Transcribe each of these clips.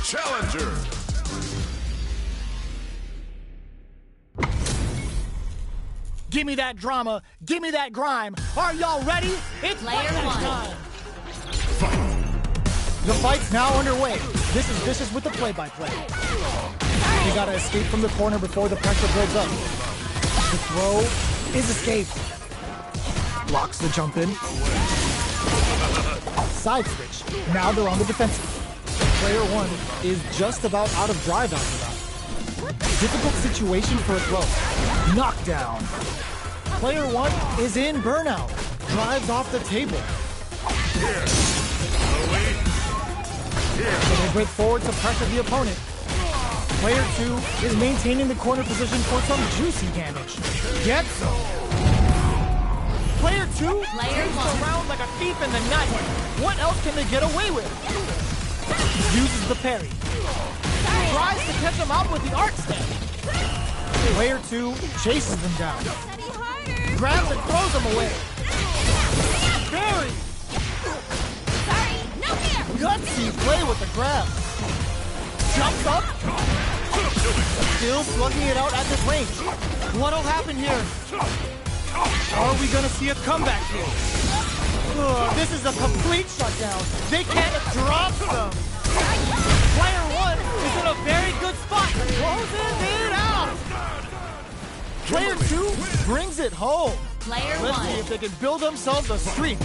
challenger. Give me that drama. Give me that grime. Are y'all ready? It's Player one. time. The fight's now underway. This is Vicious with the play-by-play. You gotta escape from the corner before the pressure builds up. The throw is escaped. Blocks the jump in. Side switch. Now they're on the defensive. Player one is just about out of drive after that. Difficult situation for a throw. Knockdown. Player one is in burnout. Drives off the table. So they break forward to pressure the opponent. Player two is maintaining the corner position for some juicy damage. Gets some. Player two takes the round like a thief in the night. What else can they get away with? Uses the parry. Tries to catch him out with the arc step. Player two chases them down. Grabs and throws them away. Parry. Sorry, no fear. Gutsy play with the grab. Jumps up. Still slugging it out at this range. What'll happen here? Are we gonna see a comeback here? This is a complete shutdown. They can't drop them. Player one is in a very good spot. Closes it out. Player two brings it home. Player Let's one. see if they can build themselves a streak.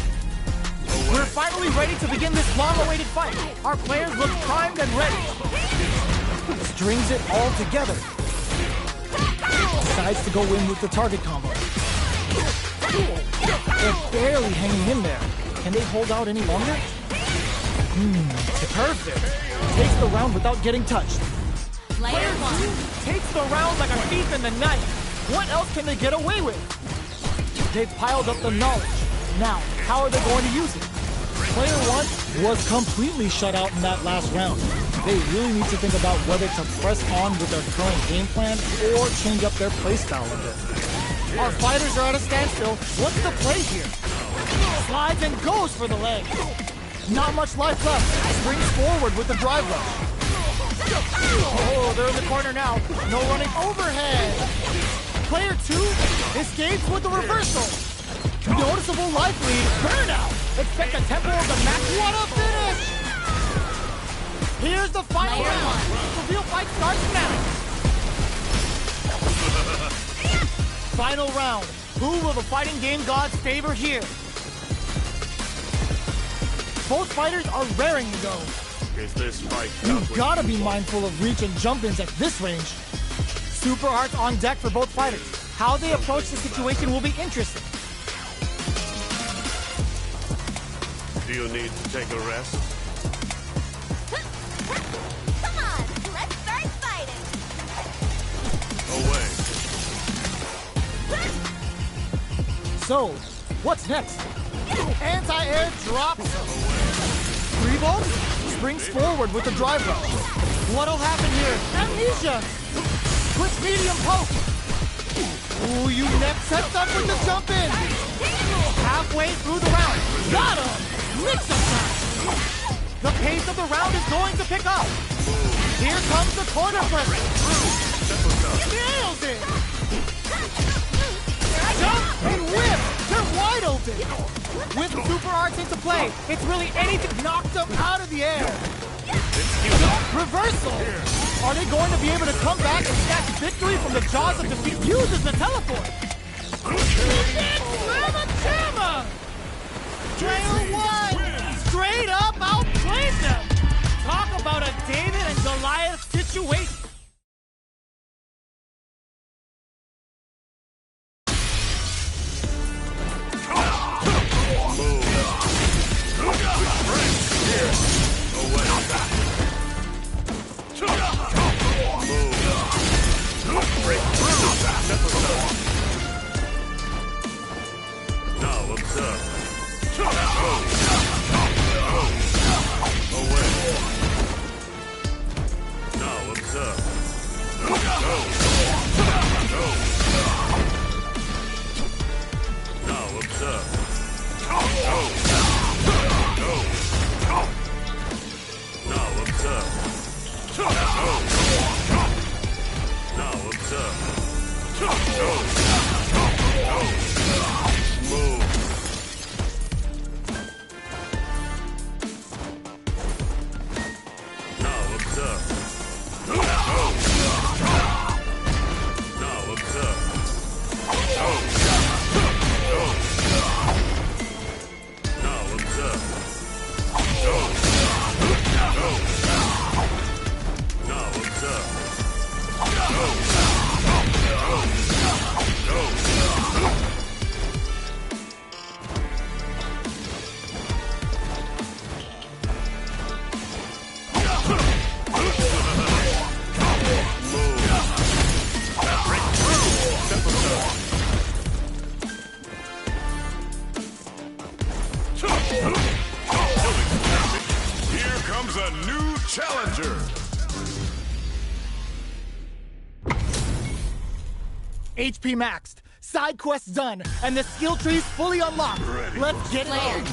We're finally ready to begin this long-awaited fight. Our players look primed and ready. Strings it all together. Decides to go in with the target combo. They're barely hanging in there. Can they hold out any longer? Perfect. Takes the round without getting touched. Player one. Takes the round like a thief in the night. What else can they get away with? They've piled up the knowledge. Now, how are they going to use it? Player one was completely shut out in that last round. They really need to think about whether to press on with their current game plan or change up their playstyle a bit. Our fighters are at a standstill. What's the play here? Slides and goes for the leg. Not much life left. Springs forward with the drive rush. Oh, they're in the corner now. No running overhead. Player two escapes with the reversal. Noticeable life lead. Burnout. Expect a tempo of the match. What a finish! Here's the final round. The real fight starts now. Final round. Who will the fighting game gods favor here? Both fighters are raring to go. Is this fight You've gotta be mindful of reach and jump-ins at this range. Super Arts on deck for both fighters. How they approach the situation will be interesting. Do you need to take a rest? Come on, let's start fighting. Away. So, what's next? Anti-air drops. Three ball springs forward with the drive rush. What'll happen here? Amnesia. Quick medium poke. Ooh, you neck sets up with the jump in. Halfway through the round. Got him. Mix up time. The pace of the round is going to pick up. Here comes the corner pressure. Nails it. Jump and whip. They're wide open. With Super Arts into play, it's really anything knocked them out of the air. Reversal. Are they going to be able to come back and snatch victory from the jaws of defeat? Uses the teleport. Jamma! Player one straight up outplayed them. Talk about a David and Goliath situation. Now observe. Now observe. Here comes a new challenger. HP maxed, side quests done, and the skill tree's fully unlocked. Let's get it Player on.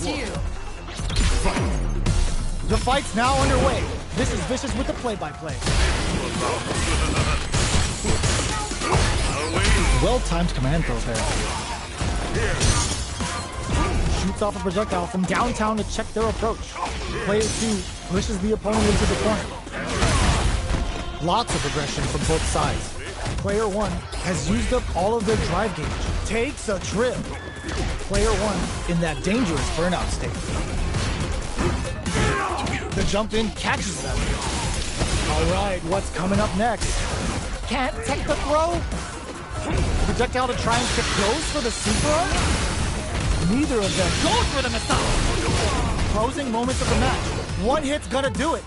2. The fight's now underway. This is Vicious with the play-by-play. Well-timed command throw there. Shoots off a projectile from downtown to check their approach. Player 2 pushes the opponent into the corner. Lots of aggression from both sides. Player 1 has used up all of their drive gauge. Takes a trip. Player 1 in that dangerous burnout state. The jump in catches them. All right, what's coming up next? Can't take the throw. Projectile to try and kick goes for the super arc. Neither of them goes for the missile. Closing moments of the match. One hit's gonna do it.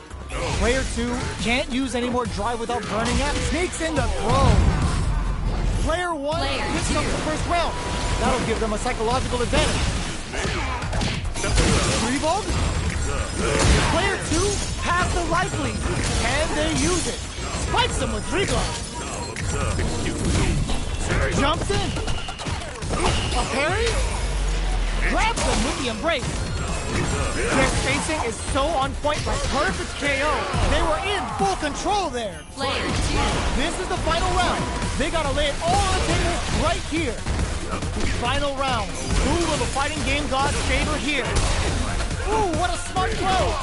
Player 2 can't use any more drive without burning out. Sneaks in the throw. Player 1 picks up the first round. That'll give them a psychological advantage. 3-Vogue? Player 2 has the life lead. Can they use it? Spikes him with 3 gloves. Jumps in. A parry? Grabs him with the embrace. Their spacing is so on point, like perfect KO. They were in full control there. Player 2. This is the final round. They gotta lay it all on the table right here. Final round. Who will the fighting game gods favor here? Ooh, what a smart throw.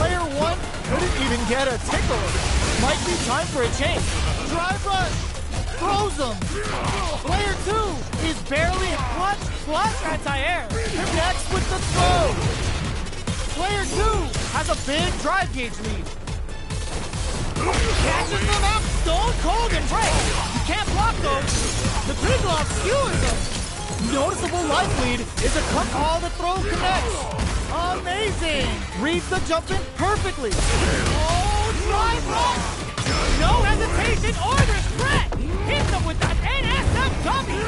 Player 1 couldn't even get a tickle. Might be time for a change. Drive rush. Throws him. Player 2 is barely in clutch. Flush anti-air. Connects with the throw. Player 2 has a big drive gauge lead. Catches them out. Stone cold and break. You can't block those. The big lock skewers them. Noticeable life lead is a cut all the throw connects. Amazing. Reads the jump in perfectly. Oh, drive rush. No hesitation or regret. Hit them with that NSF dummy.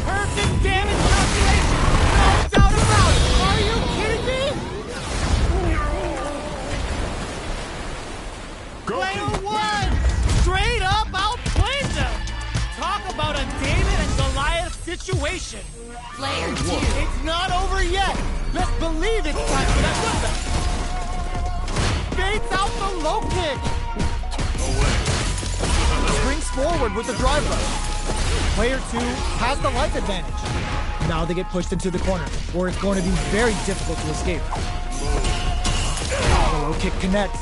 Perfect damage calculation. No doubt about it. Are you kidding me? Player 1 straight up outplayed them. Talk about a David and Goliath situation. Player 2. It's not over yet. Let's believe it's time for that comeback. Baits out the low kick. Springs forward with the drive rush. Player 2 has the life advantage. Now they get pushed into the corner, where it's going to be very difficult to escape. The low kick connects.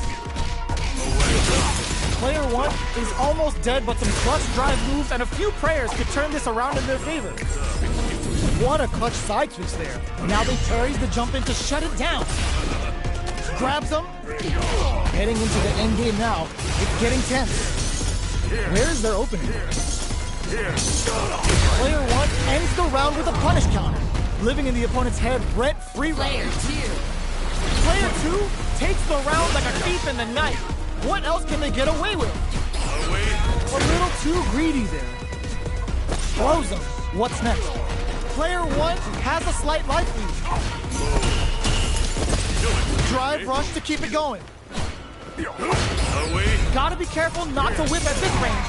Player 1 is almost dead, but some clutch drive moves and a few prayers could turn this around in their favor. What a clutch side switch there. Now they parries the jump in to shut it down. Grabs him. Heading into the end game now. It's getting tense. Where's their opening? Player 1 ends the round with a punish counter, living in the opponent's head rent-free. Player 2. Player 2 takes the round like a thief in the night. What else can they get away with? A little too greedy there. Throws him. What's next? Player 1 has a slight life lead. Drive rush to keep it going. Gotta be careful not to whip at this range.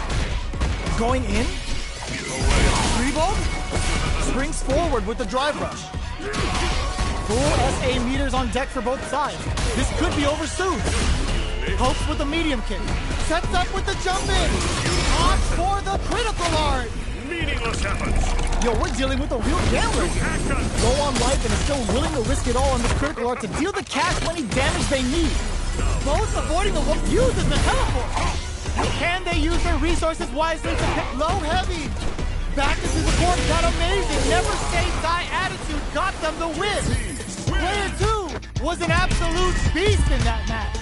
Going in. 3-Vogue. Springs forward with the drive rush. Full SA meters on deck for both sides. This could be over soon. Hopes with the medium kick. Sets up with the jump in. Odds for the critical art. Meaningless efforts. Yo, we're dealing with a real gambler here. Low on life and is still willing to risk it all on this critical art to deal the cash money damage they need. Both avoiding the look uses the teleport. Can they use their resources wisely to pick low heavy? Back into the court, that amazing, never say die attitude got them the win. Player 2 was an absolute beast in that match.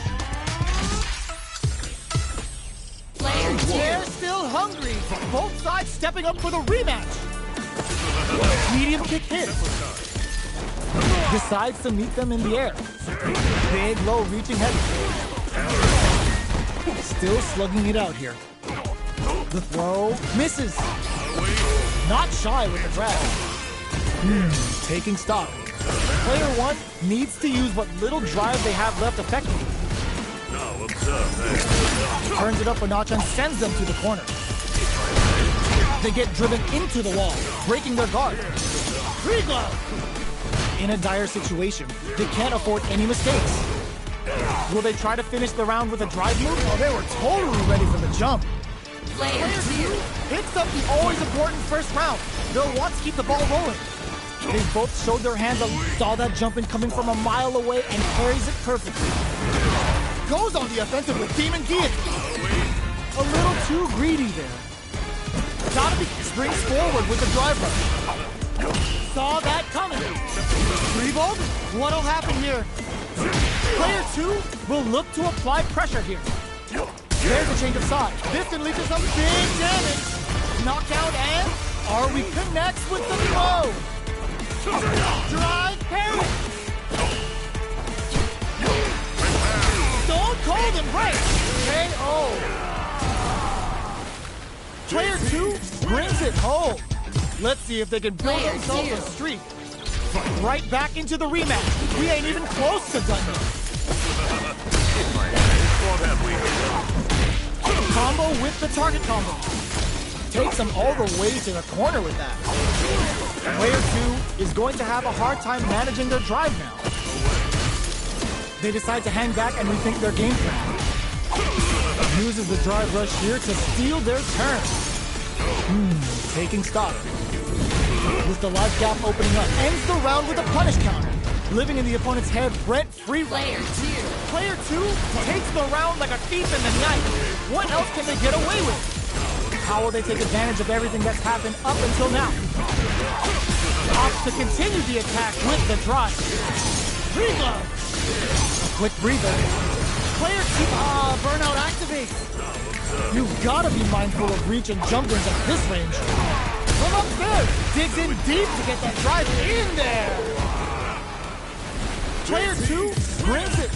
Player 2. They're still hungry. Both sides stepping up for the rematch. Medium kick hits. Decides to meet them in the air. Big, low, reaching heavy. Still slugging it out here. The throw misses. Not shy with the grab. Taking stock. Player one needs to use what little drive they have left effectively. Now observe. Turns it up a notch and sends them to the corner. They get driven into the wall, breaking their guard. Free glove! In a dire situation, they can't afford any mistakes. Will they try to finish the round with a drive move? Oh, they were totally ready for the jump. Player two. Hits up the always important first round. They'll want to keep the ball rolling. They both showed their hands and saw that jump in coming from a mile away and carries it perfectly. Goes on the offensive with Demon Guillotine. A little too greedy there. Gotta be springs forward with the drive rush. Saw that coming. Revolt? What'll happen here? Player two will look to apply pressure here. There's a change of side. This can lead to some big damage. Knockout and are we connects with the throw? Drive parry. Stone Cold Embrace. KO. Player two brings it home. Let's see if they can build Player themselves two. a streak. Right back into the rematch. We ain't even close to done yet. What have we? Combo with the target combo. Takes them all the way to the corner with that. Player two is going to have a hard time managing their drive now. They decide to hang back and rethink their game plan. Uses the drive rush here to steal their turn. Taking stock. With the life gap opening up, ends the round with a punish counter. Living in the opponent's head, rent-free. Player two. Player two takes the round like a thief in the night. What else can they get away with? How will they take advantage of everything that's happened up until now? Opts to continue the attack with the drive. Free glove. A quick breather. Player two, burnout activates. You've got to be mindful of reach and jump ins at this range. From upstairs, digs in deep to get that drive in there. Player two brings it.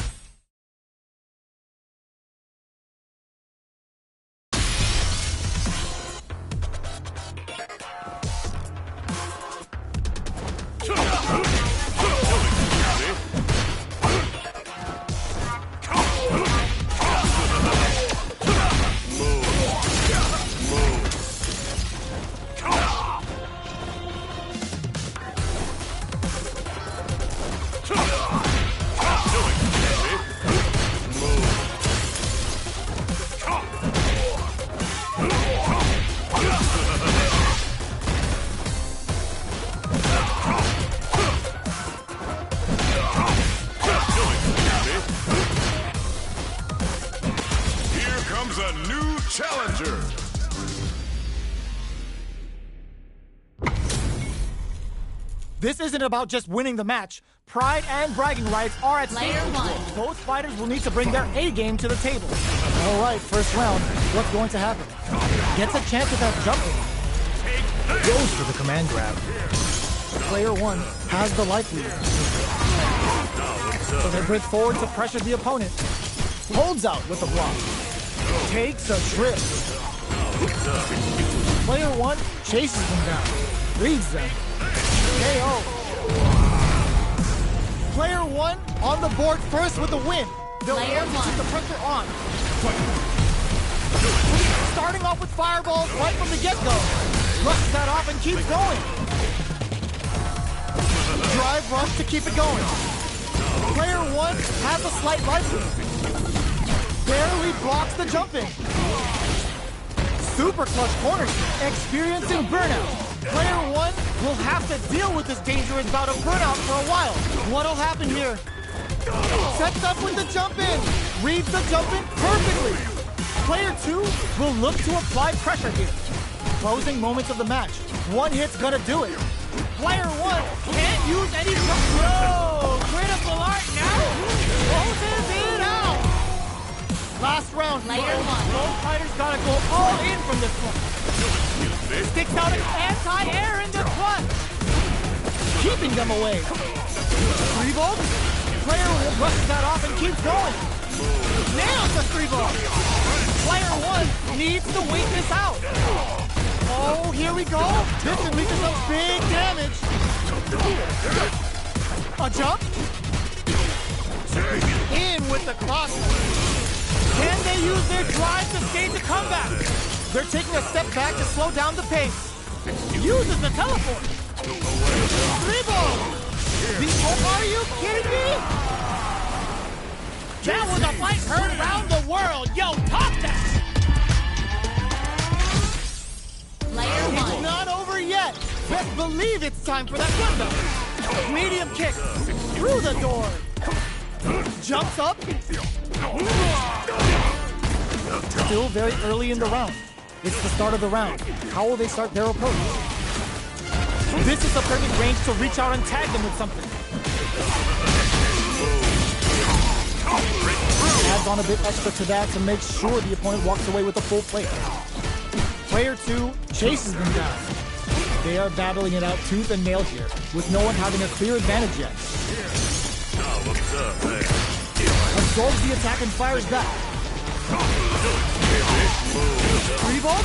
A new challenger. This isn't about just winning the match. Pride and bragging rights are at stake. Player one. Both fighters will need to bring their A game to the table. All right, first round. What's going to happen? Gets a chance at that jumping. Goes for the command grab. Player one has the life lead. So they break forward to pressure the opponent. Holds out with the block. Takes a trip. Player one chases them down. Reads them. KO. Player one on the board first with the win. They'll Player want to one. keep the pressure on. Starting off with fireballs right from the get-go. Brushes that off and keeps going. Drive rush to keep it going. Player one has a slight life lead. Barely blocks the jumping. Super clutch corners, experiencing burnout. Player one will have to deal with this dangerous bout of burnout for a while. What'll happen here? Sets up with the jump in. Reads the jump in perfectly. Player two will look to apply pressure here. Closing moments of the match. One hit's gonna do it. Player one can't use any pressure. No! Critical art now! Closes it out! Last round. Player one. Both fighters gotta go all in from this one. Sticks out an anti-air in the clutch. Keeping them away. Three ball. Player one brushes that off and keeps going. Nails the three ball. Player one needs to wait this out. Oh, here we go. This can lead to some big damage. A jump? In with the cross. Can they use their drive to stage a comeback? They're taking a step back to slow down the pace. Uses the teleport. Dribble! Are you kidding me? That was a fight heard around the world. Yo, top that! Player It's one. not over yet. Best believe it's time for that thunder. Medium kick through the door. Jumps up. Still very early in the round. It's the start of the round. How will they start their approach? This is the perfect range to reach out and tag them with something. Adds on a bit extra to that to make sure the opponent walks away with a full plate. Player 2 chases them down. They are battling it out tooth and nail here, with no one having a clear advantage yet. Now observe there. Absorbs the attack and fires back. Revolt?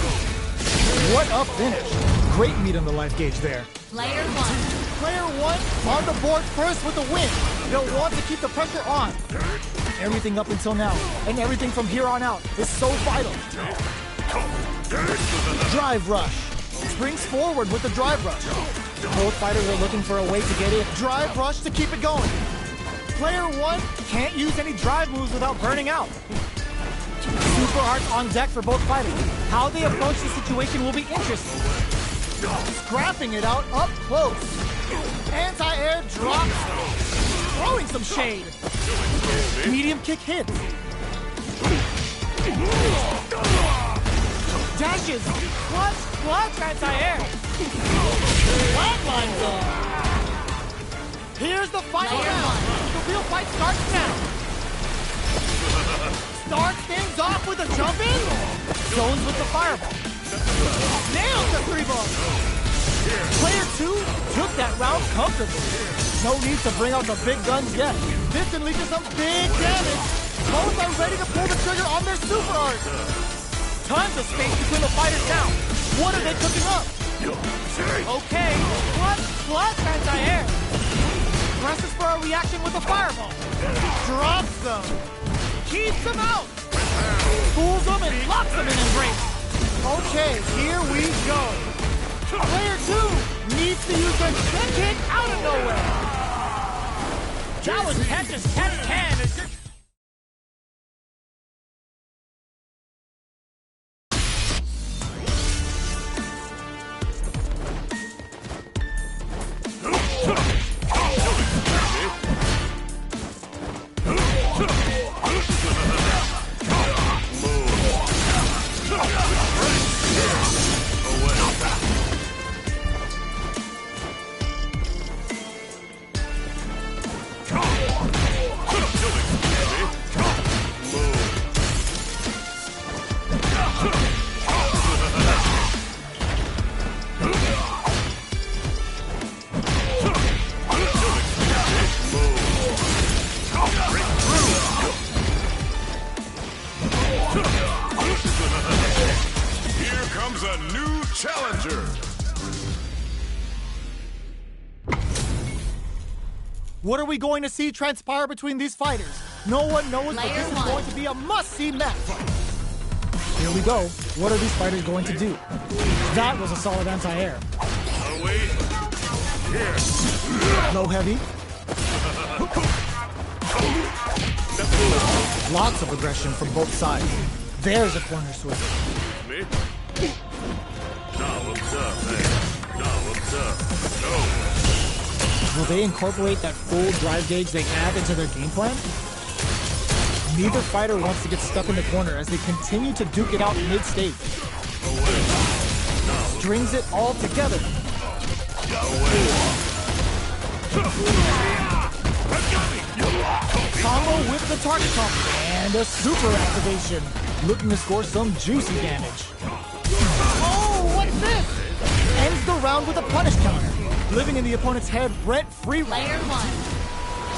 What a finish. Great meat on the life gauge there. Player one. Player 1 on the board first with the win. They'll want to keep the pressure on. Everything up until now, and everything from here on out, is so vital. Drive rush. Springs forward with the drive rush. Both fighters are looking for a way to get in. Drive rush to keep it going. Player 1 can't use any drive moves without burning out. Super Arts on deck for both fighters. How they approach the situation will be interesting. Scrapping it out up close. Anti-air drops. Throwing some shade. Medium kick hits. Dashes. Clutch anti-air. Flatlines up. Here's the final round. The real fight starts now. Starts things off with a jump in. Zones with the fireball. Nails the 3-ball. Player 2 took that round comfortably. No need to bring out the big guns yet. This can lead to some big damage. Both are ready to pull the trigger on their super art. Tons of space between the fighters now. What are they cooking up? Okay, clutch anti-air. Presses for a reaction with a fireball. Drops them. Keeps them out. Fools them and locks them in embrace. Okay, here we go. Player 2 needs to use their check kick out of nowhere. That was catch as catch can. Challenger. What are we going to see transpire between these fighters? No one knows, but this is going to be a must-see match. Here we go. What are these fighters going to do? That was a solid anti-air. Wait. Here. Low heavy. Lots of aggression from both sides. There's a corner switch. Me? Now observe there. Now observe. No. Will they incorporate that full drive gauge they have into their game plan? Neither fighter wants to get stuck in the corner as they continue to duke it out mid-stage. Strings it all together. Combo with the target combo. And a super activation. Looking to score some juicy damage. Oh, what's this? Ends the round with a punish counter. Living in the opponent's head rent-free. Player 1.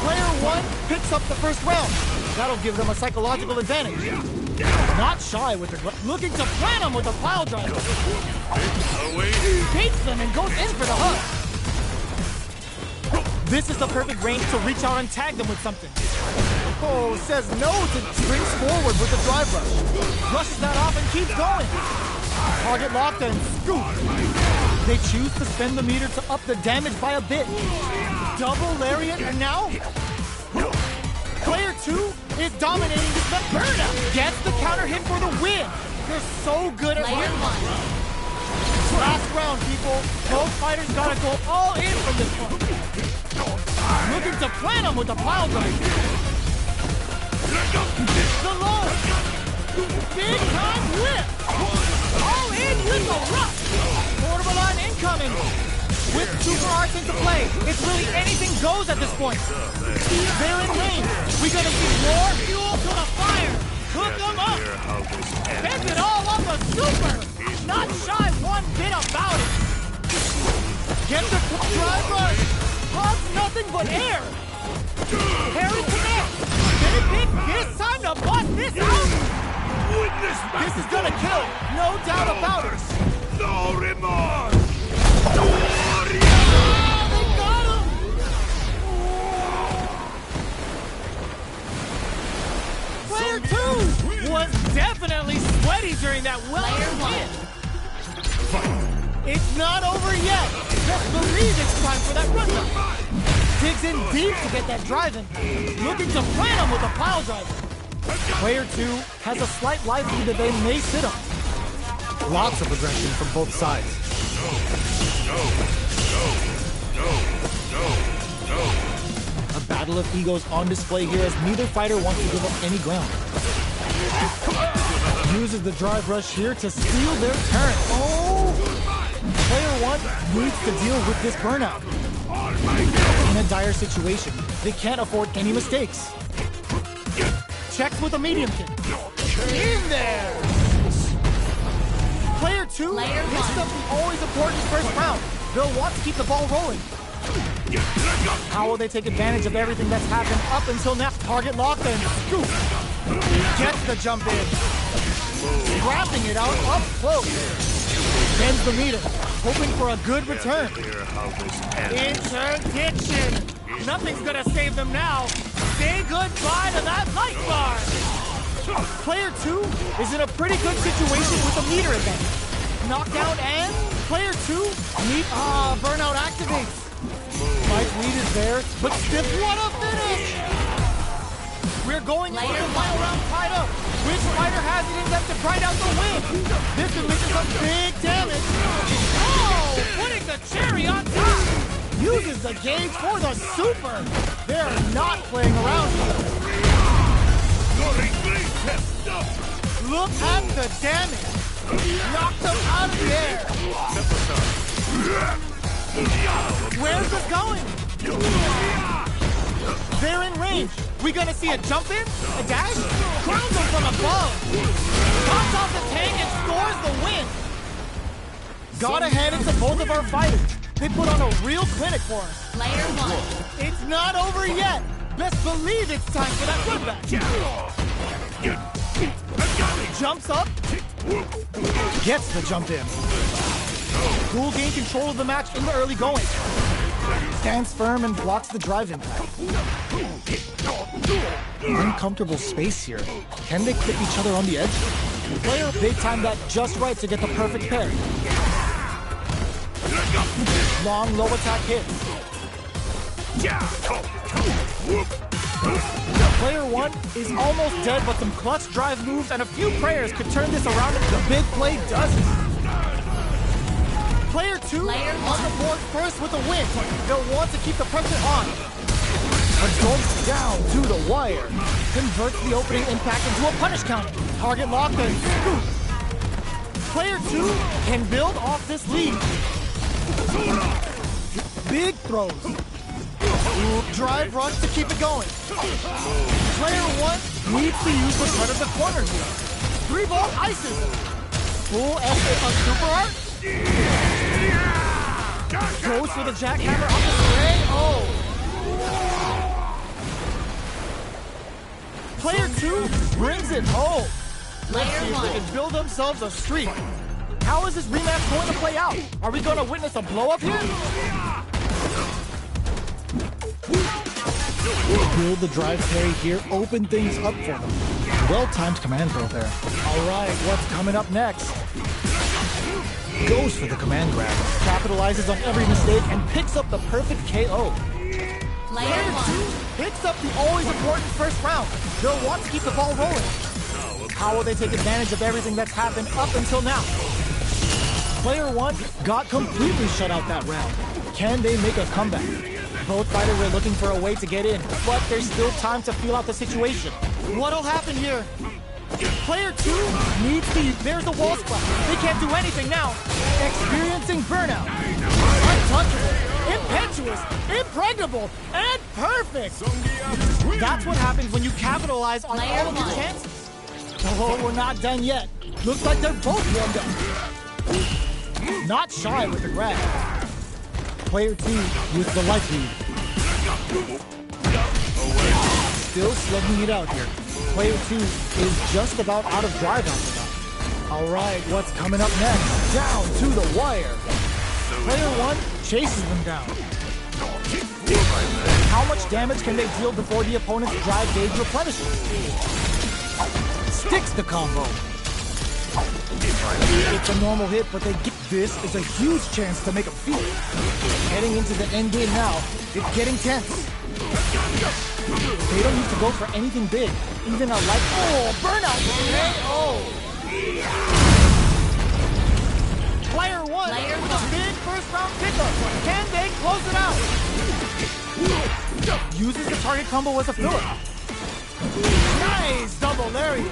Player 1 picks up the first round. That'll give them a psychological advantage. Not shy with the looking to plant them with a pile driver. Beats them and goes in for the hug. This is the perfect range to reach out and tag them with something. Oh, says no to springs forward with the drive rush. Brushes that off and keeps going. Target locked and scoop. They choose to spend the meter to up the damage by a bit. Double lariat and now player 2 is dominating the burnout. Gets the counter hit for the win. They're so good at Player winning. 1. Last round, people. Both fighters gotta go all in from this one. Looking to plant him with the pile drive. The low. Big time whip. All in with the rush. Portable line incoming. With super arts into play, it's really anything goes at this point. They're in range. We gonna see more fuel to the fire. Cook them up. Spend it all on the super. Not shy one bit about it. Get the drive rush. Hugs nothing but air. Parry connect. Can it pick this time to bust this out? This is gonna kill. No doubt about it. No remorse! They got him. Player 2 was definitely sweaty during that Player hit. It's not over yet. Just believe it's time for that run up. Digs in deep to get that drive in. Looking to plant him with a pile driver. Player 2 has a slight life lead that they may sit on. Lots of aggression from both sides. A battle of egos on display here as neither fighter wants to give up any ground. Uses the drive rush here to steal their turn. Oh! Player 1 needs to deal with this burnout. In a dire situation, they can't afford any mistakes. Checks with a medium kick. In there! Player 2 picks up the always important first round. They'll want to keep the ball rolling. How will they take advantage of everything that's happened up until now? Target locked and scoop. Gets the jump in. Grabbing it out up close. Bends the meter, hoping for a good return. Interdiction. Nothing's gonna save them now. Say goodbye to that light bar. Player 2 is in a pretty good situation with the meter advantage. Knockdown and player 2 burnout activates. Mike's lead is there, but stiff what a finish! We're going into the final round tied up. Which fighter has it in them to grind out the win? This could lead to some big damage. Oh, putting the cherry on top. Uses the gauge for the super. They're not playing around here. Look at the damage. Knocked them out of the air. Where's this going? They're in range. We gonna see a jump in? A dash? Crowns them from above. Pops off the tank and scores the win. Gotta hand it to both of our fighters. They put on a real clinic for us. Player 1. It's not over yet. Best believe it's time for that run back. Jumps up. Gets the jump in. Cool gain control of the match in the early going. Stands firm and blocks the drive impact. Uncomfortable space here. Can they clip each other on the edge? Player big time that just right to get the perfect parry. Long low attack hits. Player 1 is almost dead, but some clutch drive moves and a few prayers could turn this around if the big play doesn't. Player 2 on the board first with a win. They'll want to keep the pressure on. Adults down to the wire. Converts the opening impact into a punish counter. Target locked and scoop. Player 2 can build off this lead. Big throws. Drive rush to keep it going. Player 1 needs to use the front of the corner here. 3-ball ices. Full effort on super art. Goes for the jackhammer on the spray. Oh. Player 2 brings it home. Let's see if they can build themselves a streak. How is this rematch going to play out? Are we going to witness a blow-up here? Build the drive parry here, open things up for them. Well-timed command throw there. All right, what's coming up next? Goes for the command grab, capitalizes on every mistake, and picks up the perfect KO. Player 1 picks up the always important first round. They'll want to keep the ball rolling. How will they take advantage of everything that's happened up until now? Player 1 got completely shut out that round. Can they make a comeback? Both fighters are looking for a way to get in, but there's still time to feel out the situation. What'll happen here? Player 2 needs to... There's a wall splash. They can't do anything now. Experiencing burnout. Untouchable, impetuous, impregnable, and perfect. That's what happens when you capitalize on all of your chances. Oh, we're not done yet. Looks like they're both warmed up. Not shy with the grab. Player 2 with the life lead. Still slugging it out here. Player 2 is just about out of drive after that. All right, what's coming up next? Down to the wire. Player 1 chases them down. How much damage can they deal before the opponent's drive gauge replenishes? Sticks the combo. It's a normal hit, but this is a huge chance to make a feel. Heading into the end game now, it's getting tense. They don't need to go for anything big. Even a light... Oh, burnout! KO! Player 1 with a big first round pickup. Can they close it out? Uses the target combo as a filler. Nice double lariat.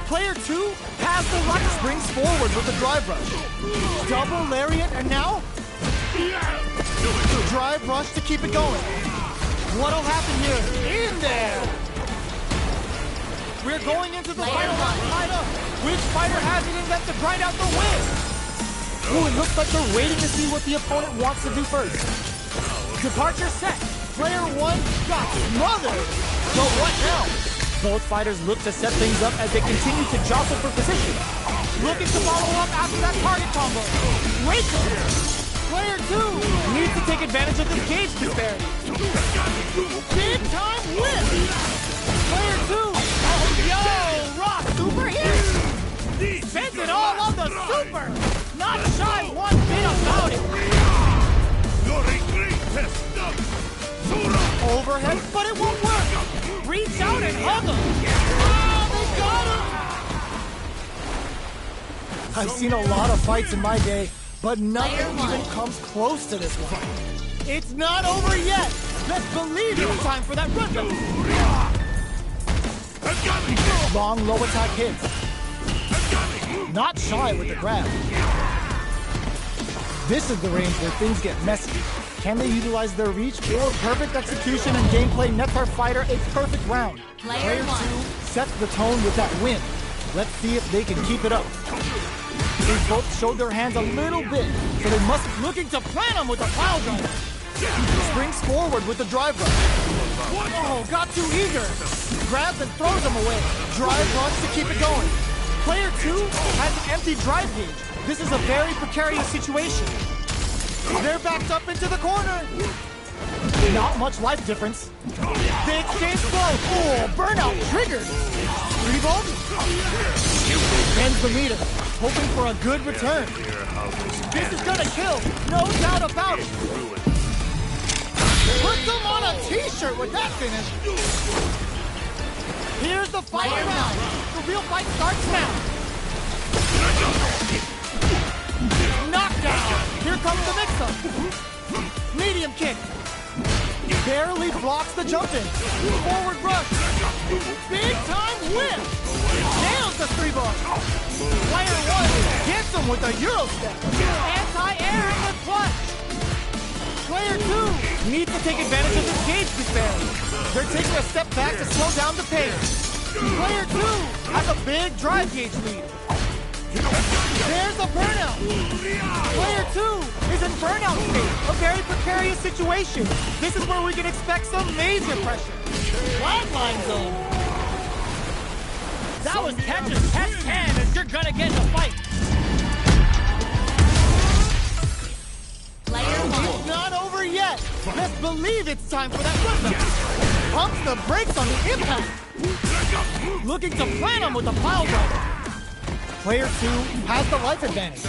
Player 2 has the rush, springs forward with the drive rush. Double lariat, and now drive rush to keep it going. What'll happen here? In there! We're going into the final round tied up. Which fighter has it in them to grind out the win? Ooh, it looks like they're waiting to see what the opponent wants to do first. Departure set. Player 1 got smothered. So what now? Both fighters look to set things up as they continue to jostle for position. Looking to follow up after that target combo. Wait! Player 2 needs to take advantage of this gauge disparity. Big time whip! Player 2! Oh, yo! Rock super here! Spends it all on the super! Not shy one bit about it! Overhead, but it won't work! Reach out and hug him! Oh, they got him! I've seen a lot of fights in my day, but nothing even comes close to this one. It's not over yet! Let's believe it's time for that run! Long low attack hits. Not shy with the grab. This is the range where things get messy. Can they utilize their reach or perfect execution and gameplay nets our fighter a perfect round? Player 2 sets the tone with that win. Let's see if they can keep it up. They both showed their hands a little bit, so they must be looking to plant them with a pile driver. Springs forward with the drive rush. Oh, got too eager. Grabs and throws them away. Drive rush to keep it going. Player 2 has an empty drive gauge. This is a very precarious situation. They're backed up into the corner. Not much life difference. They exchange blows. Oh, burnout triggered. Revolt. Bends the meter, hoping for a good return. This is gonna kill, no doubt about it. Put them on a t-shirt with that finish. Here's the final round. The real fight starts now. Knockdown. Here comes the mix-up. Medium kick. Barely blocks the jump in. Forward rush. Big time whip. Nails the 3-bar. Player 1 gets him with a Euro step. Anti-air and the clutch. Player 2 needs to take advantage of this gauge disparity. They're taking a step back to slow down the pace. Player 2 has a big drive gauge lead. There's a burnout. Player 2 is in burnout state, a very precarious situation. This is where we can expect some major pressure. Flatline zone. That was catches test 10, and you're gonna get in a fight. Player It's not over yet. Let's believe it's time for that run. Pumps the brakes on the impact. Looking to plant him with the pile driver. Player 2 has the life advantage.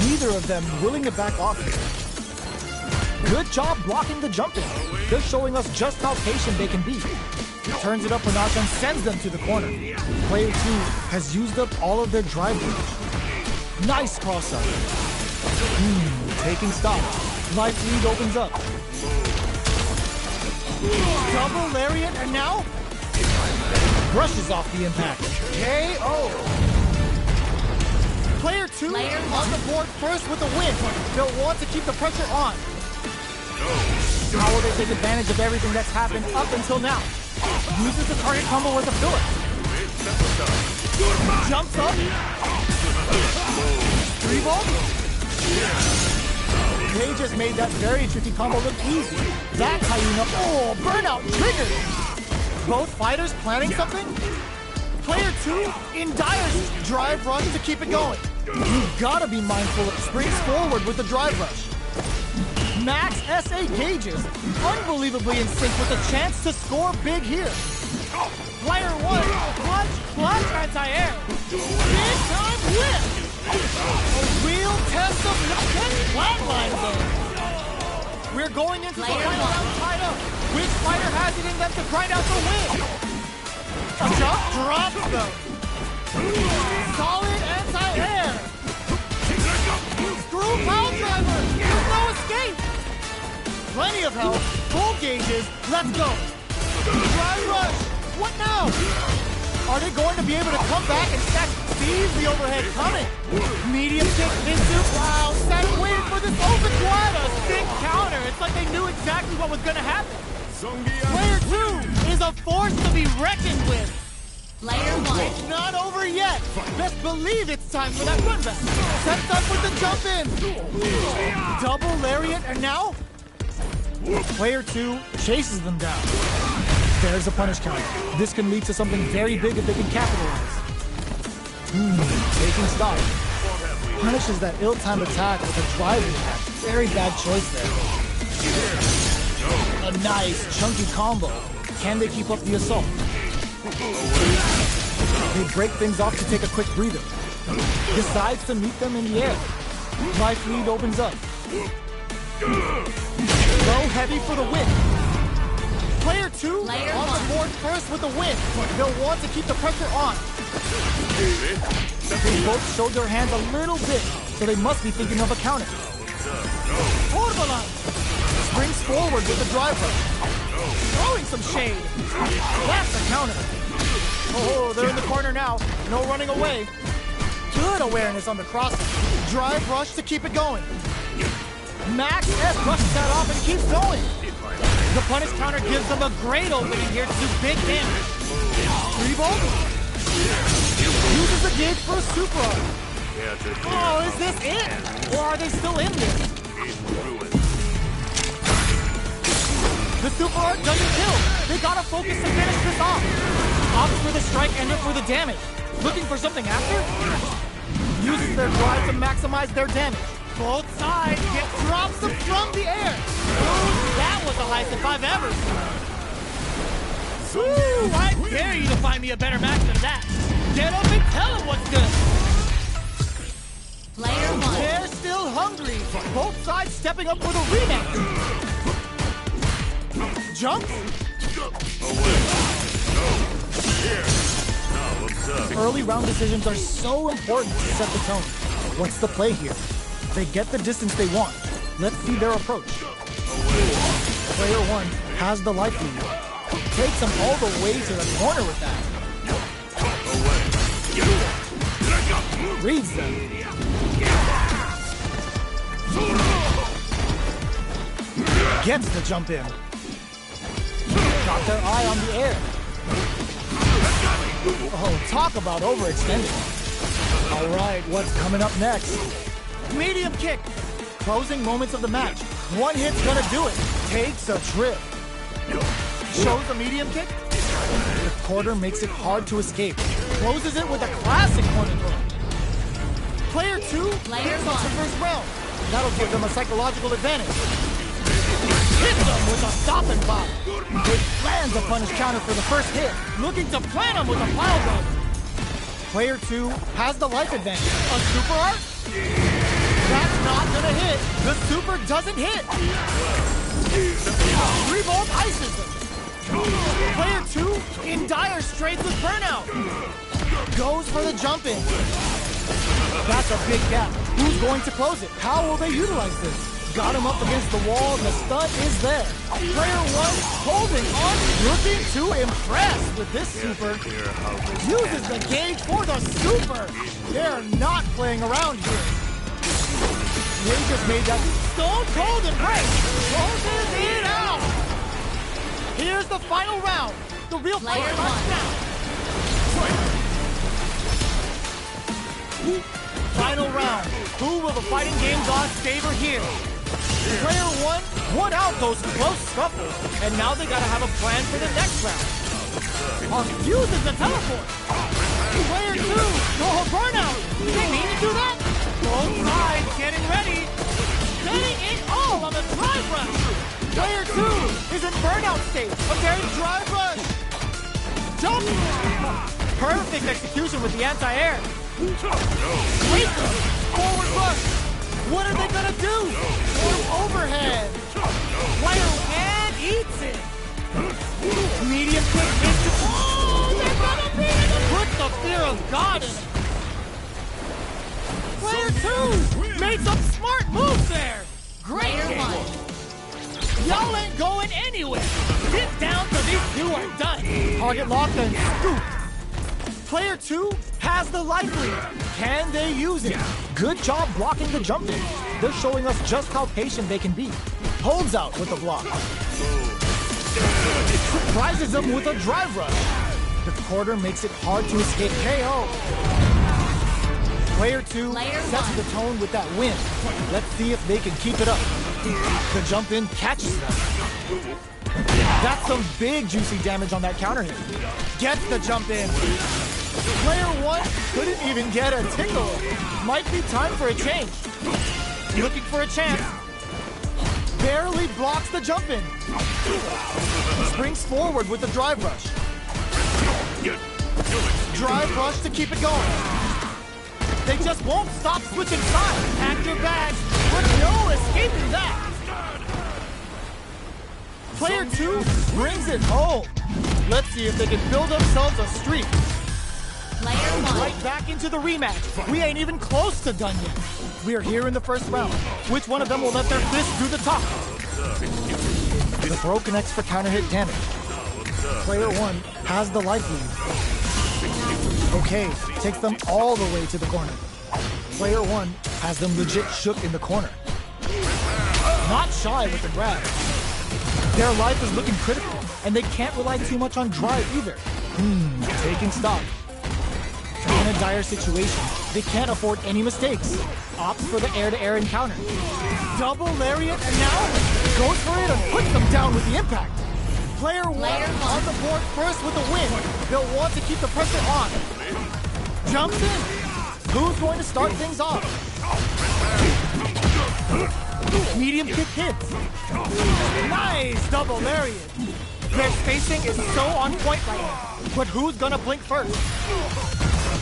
Neither of them willing to back off here. Good job blocking the jump in. They're showing us just how patient they can be. Turns it up a notch and sends them to the corner. Player 2 has used up all of their drive range. Nice cross-up. Taking stock. Life lead opens up. Double lariat and now brushes off the impact. KO. Player 2 on the board first with the win. They'll want to keep the pressure on. How will they take advantage of everything that's happened up until now? Uses the target combo as a filler. Jumps up. 3-volt. They just made that very tricky combo look easy. That hyena, burnout triggered. Both fighters planning something? Player 2 in dire drive rush to keep it going. You've got to be mindful of springs forward with the drive rush. Max SA gauges, unbelievably in sync with a chance to score big here. Player 1, clutch anti-air. Big time whip. A real test of flatline zone. We're going into the final round tied up. Which fighter has it in them to grind out the win? A jump drops them. Solid anti-air. Screw power driver. There's no escape. Plenty of health. Full gauges. Let's go. Drive rush. What now? Are they going to be able to come back and seize the overhead coming? Medium kick into, wow, Seth waited for this open quad, a stick counter. It's like they knew exactly what was going to happen. Player 2 is a force to be reckoned with. Player 1. It's not over yet. Best believe it's time for that run back. Sets up with the jump in. Double lariat and now? Player 2 chases them down. There's a punish counter. This can lead to something very big if they can capitalize. Taking stock. Punishes that ill-timed attack with a driving attack. Very bad choice there. A nice, chunky combo. Can they keep up the assault? They break things off to take a quick breather. Decides to meet them in the air. Life lead opens up. Low heavy for the win. Player 2 on the board first with the win. They'll want to keep the pressure on. They both showed their hands a little bit, so they must be thinking of a counter. Orbalan springs forward with the drive rush. Throwing some shade. That's a counter. Oh, they're in the corner now. No running away. Good awareness on the crossing. Drive rush to keep it going. Max S brushes that off and keeps going. The punish counter gives them a great opening here to do big damage. 3-volt. Uses the gauge for a super art. Oh, is this it? Or are they still in this? The super art doesn't kill. They gotta focus to finish this off. Opts for the strike and for the damage. Looking for something after? Uses their drive to maximize their damage. Both sides get drops them from the air. That was the highest if I've ever seen. Woo! I dare you to find me a better match than that. Get up and tell them what's good. Player 1. They're still hungry. Both sides stepping up for the rematch. Jump. Early round decisions are so important to set the tone. What's the play here? They get the distance they want. Let's see their approach. Player 1 has the life lead. Takes them all the way to the corner with that. Reads them. Gets the jump in. Got their eye on the air. Oh, talk about overextending. All right, what's coming up next? Medium kick. Closing moments of the match. One hit's gonna do it. Takes a trip. Shows a medium kick. The quarter makes it hard to escape. Closes it with a classic corner throw. Player 2 Player picks up the first round. That'll give them a psychological advantage. Hits them with a stop and pop. It lands a punish counter for the first hit. Looking to plant him with a pile driver. Player 2 has the life advantage. A super art? That's not gonna hit. The super doesn't hit. 3-volt ices him. Player 2 in dire straits with burnout. Goes for the jump in. That's a big gap. Who's going to close it? How will they utilize this? Got him up against the wall. The stun is there. Player 1 holding on, looking to impress with this super. Uses the gauge for the super. They're not playing around here. They just made that stone cold embrace. Closes it out. Here's the final round. The real fight starts now. Final round. Who will the fighting game gods favor here? Player 1 won out those close scuffles, and now they gotta have a plan for the next round. Uses the teleport. Player 2, oh, burnout. Did they mean to do that? Both sides getting ready. Getting it all on the drive rush. Player 2 is in burnout state. Okay, drive rush. Jump. Perfect execution with the anti-air. Forward rush. What are they gonna do? Overhead. Player and eats it. Medium kick into. Oh, they're gonna beat it. Put the fear of God in it. Player 2 made some smart moves there. Great Player 1. Y'all ain't going anywhere. Sit down so these two are done. Target locked and scoop. Player 2 has the life lead. Can they use it? Good job blocking the jump in. They're showing us just how patient they can be. Holds out with the block. Surprises them with a drive rush. The quarter makes it hard to escape KO. Player 2 sets the tone with that win. Let's see if they can keep it up. The jump in catches them. That's some big juicy damage on that counter hit. Gets the jump in. Player 1 couldn't even get a tingle. Might be time for a change. Looking for a chance. Barely blocks the jump in. Springs forward with the drive rush. Drive rush to keep it going. They just won't stop switching sides. Pack your bags, but no escaping that. Player 2 brings it home. Let's see if they can build themselves a streak. Player 1. Right back into the rematch. We ain't even close to done yet. We are here in the first round. Which one of them will let their fist do the talk? The throw connects for counter hit damage. Player 1 has the life lead. Okay, takes them all the way to the corner. Player 1 has them legit shook in the corner. Not shy with the grab. Their life is looking critical, and they can't rely too much on drive either. Taking stock. In a dire situation, they can't afford any mistakes. Opts for the air-to-air encounter. Double lariat, and now goes for it and puts them down with the impact. Player 1 on the board first with the win. They'll want to keep the pressure on. Jumps in. Who's going to start things off? Medium kick hits. Nice double lariat. Their spacing is so on point right now. But who's gonna blink first?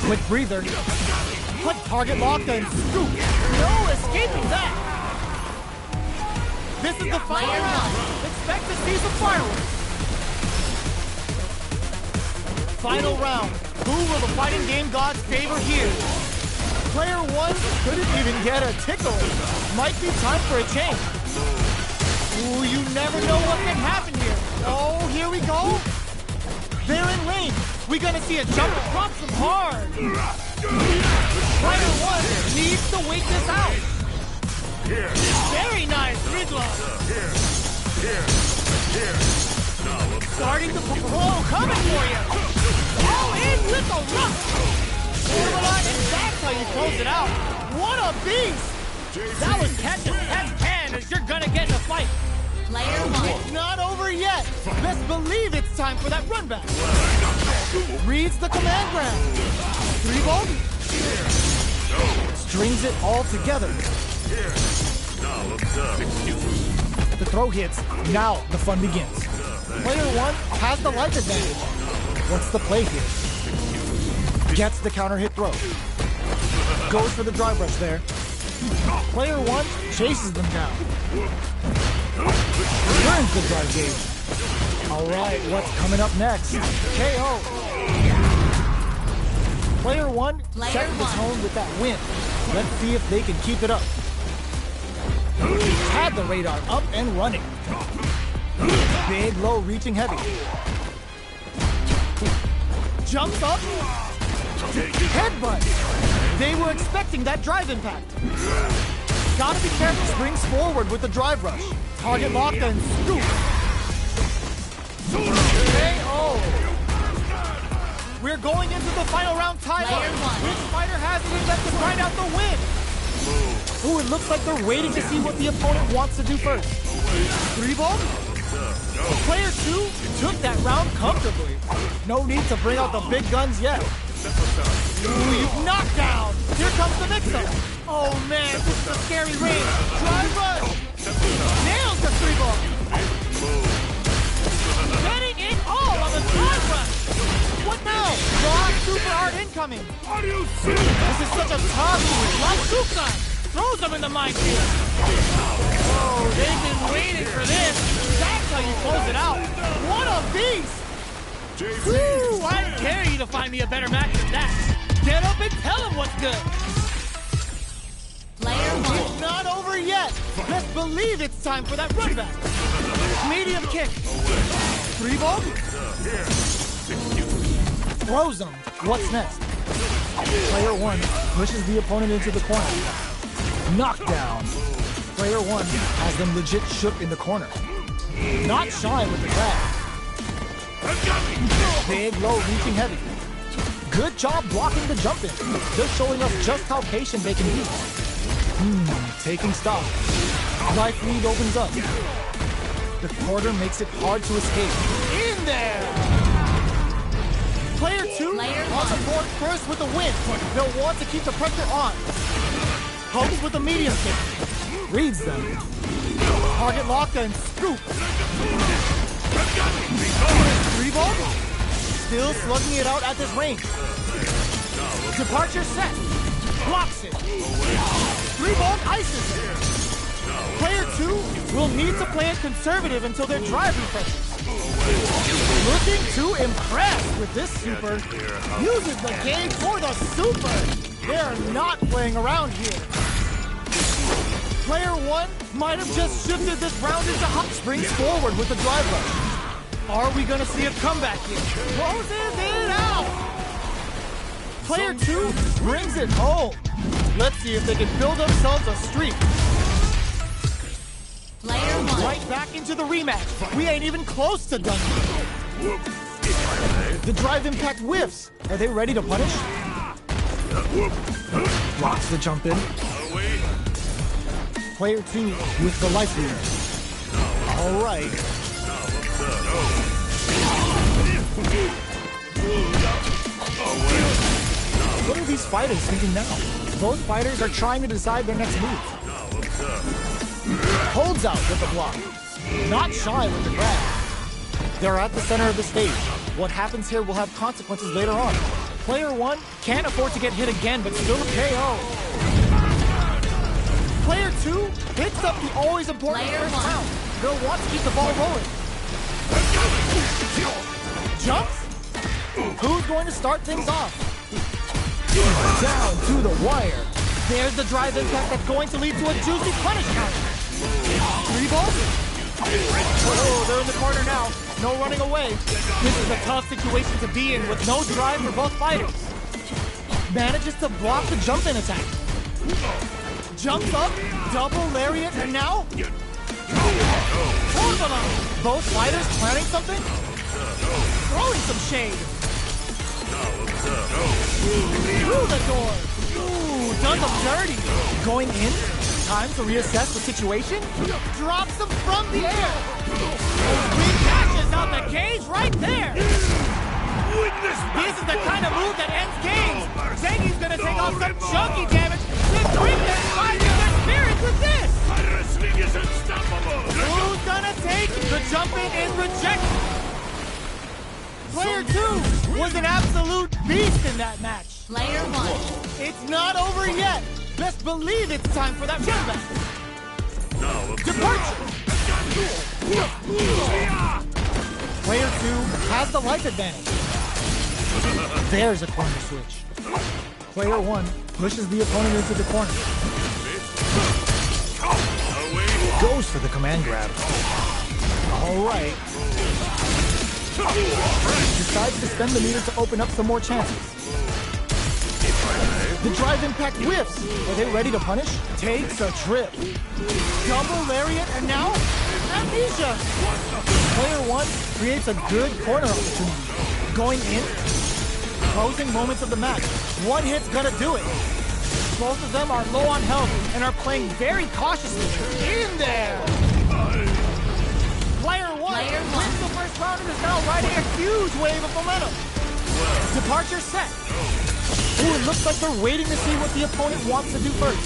Quick breather. Put target locked and scoop. No escaping that. This is the final round. Expect to see some fireworks. Final round. Who will the fighting game gods favor here? Player 1 couldn't even get a tickle. Might be time for a change. Ooh, you never know what can happen here. Oh, here we go. They're in range. We're gonna see a jump that drops them hard. Player 1 needs to wait this out. Very nice gridlock. Starting to coming for you. All in with the rush. And that's how you close it out. What a beast! That was catch as can as you're gonna get in a fight. Player 1. It's not over yet. Best believe it's time for that run back. Reads the command grab. 3-volt. Strings it all together. Now observe. The throw hits. Now the fun begins. Player one has the life advantage. What's the play here? Gets the counter hit throw. Goes for the drive rush there. Player one chases them down. Turns the drive gauge. All right, what's coming up next? KO. Player one sets the tone with that win. Let's see if they can keep it up. Had the radar up and running. Big, low, reaching heavy. Jumps up. Headbutt. They were expecting that drive impact. Gotta be careful. Springs forward with the drive rush. Target locked and scoop. KO. We're going into the final round tie-up. Which fighter has it in them to find out the win? Ooh, it looks like they're waiting to see what the opponent wants to do first. 3-ball? Player two took that round comfortably. No need to bring out the big guns yet. Ooh, knockdown! Here comes the mix-up. Oh man, this is a scary range. Drive rush! Nails the 3-ball! Getting it all on the drive rush! What now? Raw super art incoming! Are you serious? This is such a tough one! Lasuka! Throws them in the minefield! Oh, they've been waiting for this! That's how you close it out! What a beast! Woo! I dare you to find me a better match than that! Get up and tell him what's good! Player one. It's not over yet! Let's believe it's time for that run back! Medium kick! 3-ball? Throws him. What's next? Player one pushes the opponent into the corner. Knockdown. Player one has them legit shook in the corner. Not shy with the grab. Big, low, reaching heavy. Good job blocking the jump in. They're showing us just how patient they can be. Taking stock. Life lead opens up. The quarter makes it hard to escape. In there! Player two on the board first with a win. They'll want to keep the pressure on. Comes with a medium kick. Reads them. Target locked and scoop. 3-ball? Still slugging it out at this range. Departure set. Blocks it. 3-ball ices it. Player two will need to play it conservative until their drive refreshes. Looking to impress with this super. Uses the game for the super. They're not playing around here. Player one might have just shifted this round into hot. Springs forward with the drive rush. Are we gonna see a comeback here? Closes it out! Player two brings it home. Let's see if they can build themselves a streak. Player one. Right back into the rematch. We ain't even close to done yet. The drive impact whiffs. Are they ready to punish? Blocks the jump in. Player two with the life leader. All right. What are these fighters thinking now? Both fighters are trying to decide their next move. Holds out with the block. Not shy with the grab. They're at the center of the stage. What happens here will have consequences later on. Player one can't afford to get hit again, but still a KO. Player two hits up the always important Player first one. round. They'll want to keep the ball rolling. Jumps? Who's going to start things off? Down to the wire. There's the drive impact that's going to lead to a juicy punish counter. 3-ball? Oh, they're in the corner now. No running away. This is a tough situation to be in with no drive for both fighters. Manages to block the jump-in attack. Jumps up, double lariat, and now? Both fighters planning something? Throwing some shade. Through the door. Ooh, does them dirty. Going in? Time to reassess the situation? Drops them from the air. Recaches out the cage right there. This is the kind of move that ends games. Zengi's gonna take off some chunky damage to bring this fight to the interference with this? My wrestling is unstoppable! Who's gonna take the jumping and rejection? Player 2 was an absolute beast in that match. Player 1. It's not over yet. Best believe it's time for that comeback. Now observe. Departure. Player 2 has the life advantage. There's a corner switch. Player 1 pushes the opponent into the corner. Away. Goes for the command grab. All right. Decides to spend the meter to open up some more chances. The drive impact whiffs. Are they ready to punish? Takes a trip. Double lariat and now amnesia. Player 1 creates a good corner opportunity. Going in. Closing moments of the match. One hit's gonna do it. Both of them are low on health and are playing very cautiously. In there. Player 1 wins the first round and is now riding a huge wave of momentum. Departure set. Ooh, it looks like they're waiting to see what the opponent wants to do first.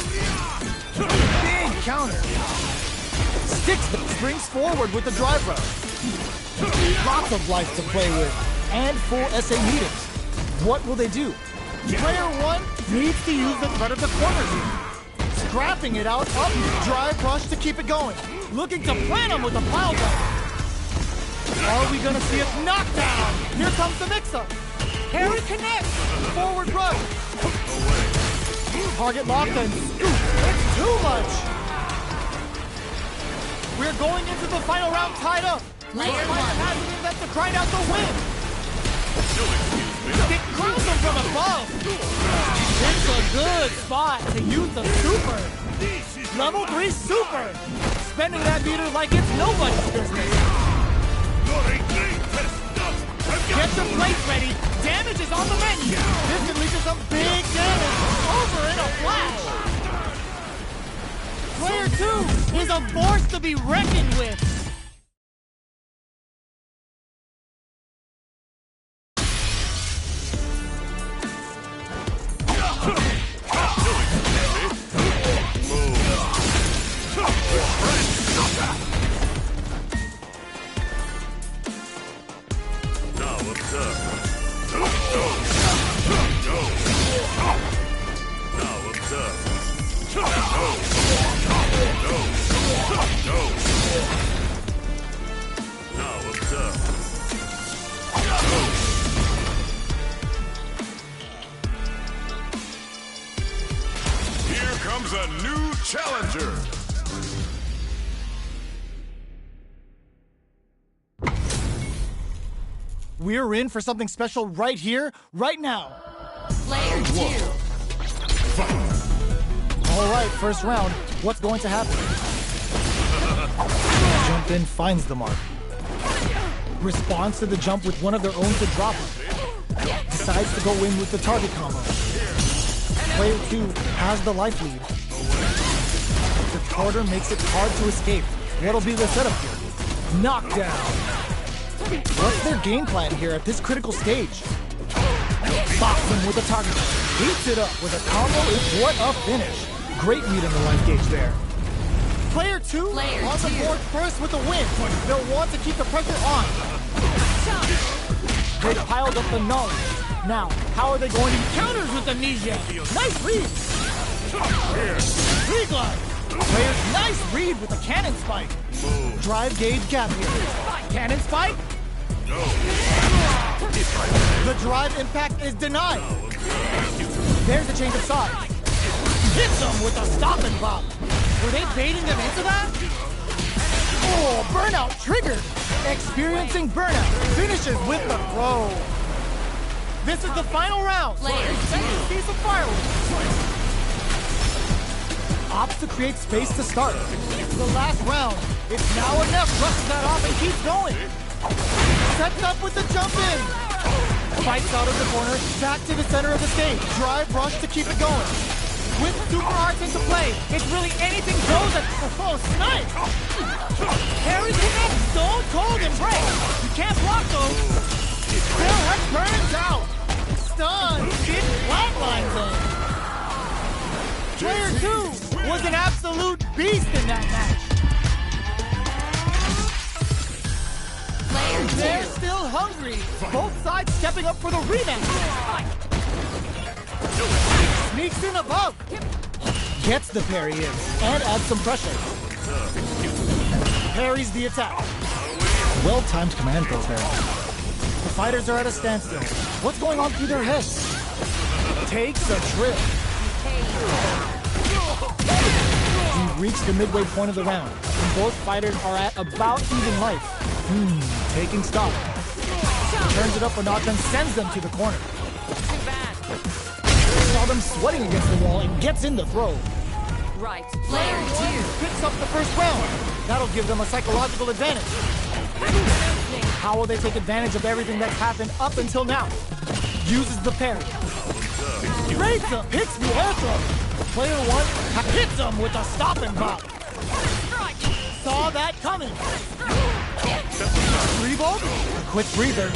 Big counter. Sticks springs forward with the drive rush. Lots of life to play with and full SA meters. What will they do? Player 1 needs to use the threat of the corner here. Scrapping it out up, drive rush to keep it going. Looking to plant him with a pile drive. Are we gonna see a knockdown? Here comes the mix-up. Harry connects. Forward rush. Target locked and scoop. It's too much. We're going into the final round tied up. Player 1 has it in them to grind out the win. It crowns them from above. It's a good spot to use the super. Level 3 super. Spending that meter like it's nobody's business. Get your plates ready. Damage is on the menu. This could lead to some big damage. Over in a flash. Player 2 is a force to be reckoned with. A new challenger. We're in for something special right here, right now. Player 2. All right, first round. What's going to happen? Jump in, finds the mark. Responds to the jump with one of their own to drop it. Decides to go in with the target combo. Player 2 has the life lead. The quarter makes it hard to escape. What'll be the setup here? Knockdown. What's their game plan here at this critical stage? Boxing with a target. Heats it up with a combo. What a finish. Great read on the life gauge there. Player 2 on the board first with the win. They'll want to keep the pressure on. They piled up the knowledge. Now, how are they going to counters with amnesia? Nice read. Free glide. Player's nice read with a cannon spike. Drive gauge gap here. Cannon spike. The drive impact is denied. There's a change of sides. Hits them with a stop and pop. Were they baiting them into that? Oh, burnout triggered. Experiencing burnout. Finishes with the throw. This is the final round. Expect to see some fireworks. Opts to create space to start. The last round. It's now enough. Brushes that off and keeps going. Sets up with the jump in. Fights out of the corner, back to the center of the stage. Drive rush to keep it going. With super arts into play, it's really anything goes at snipe. Harry connects, stone cold and break. You can't block those. Still burns out. Stun, it flatlines him. Player 2 was an absolute beast in that match. They're still hungry. Both sides stepping up for the rematch. Sneaks in above. Gets the parry in and adds some pressure. Parries the attack. Well-timed command throw parry. The fighters are at a standstill. What's going on through their heads? Takes a trip. We reach the midway point of the round, and both fighters are at about even life. Taking stock. Turns it up a notch and sends them to the corner. Saw them sweating against the wall and gets in the throw. Right. Player 2 picks up the first round. That'll give them a psychological advantage. How will they take advantage of everything that's happened up until now? Uses the parry. Raids him, hits the air throw. Player 1 hits him with a stop and pop. Saw that coming. Revolt, a quick breather.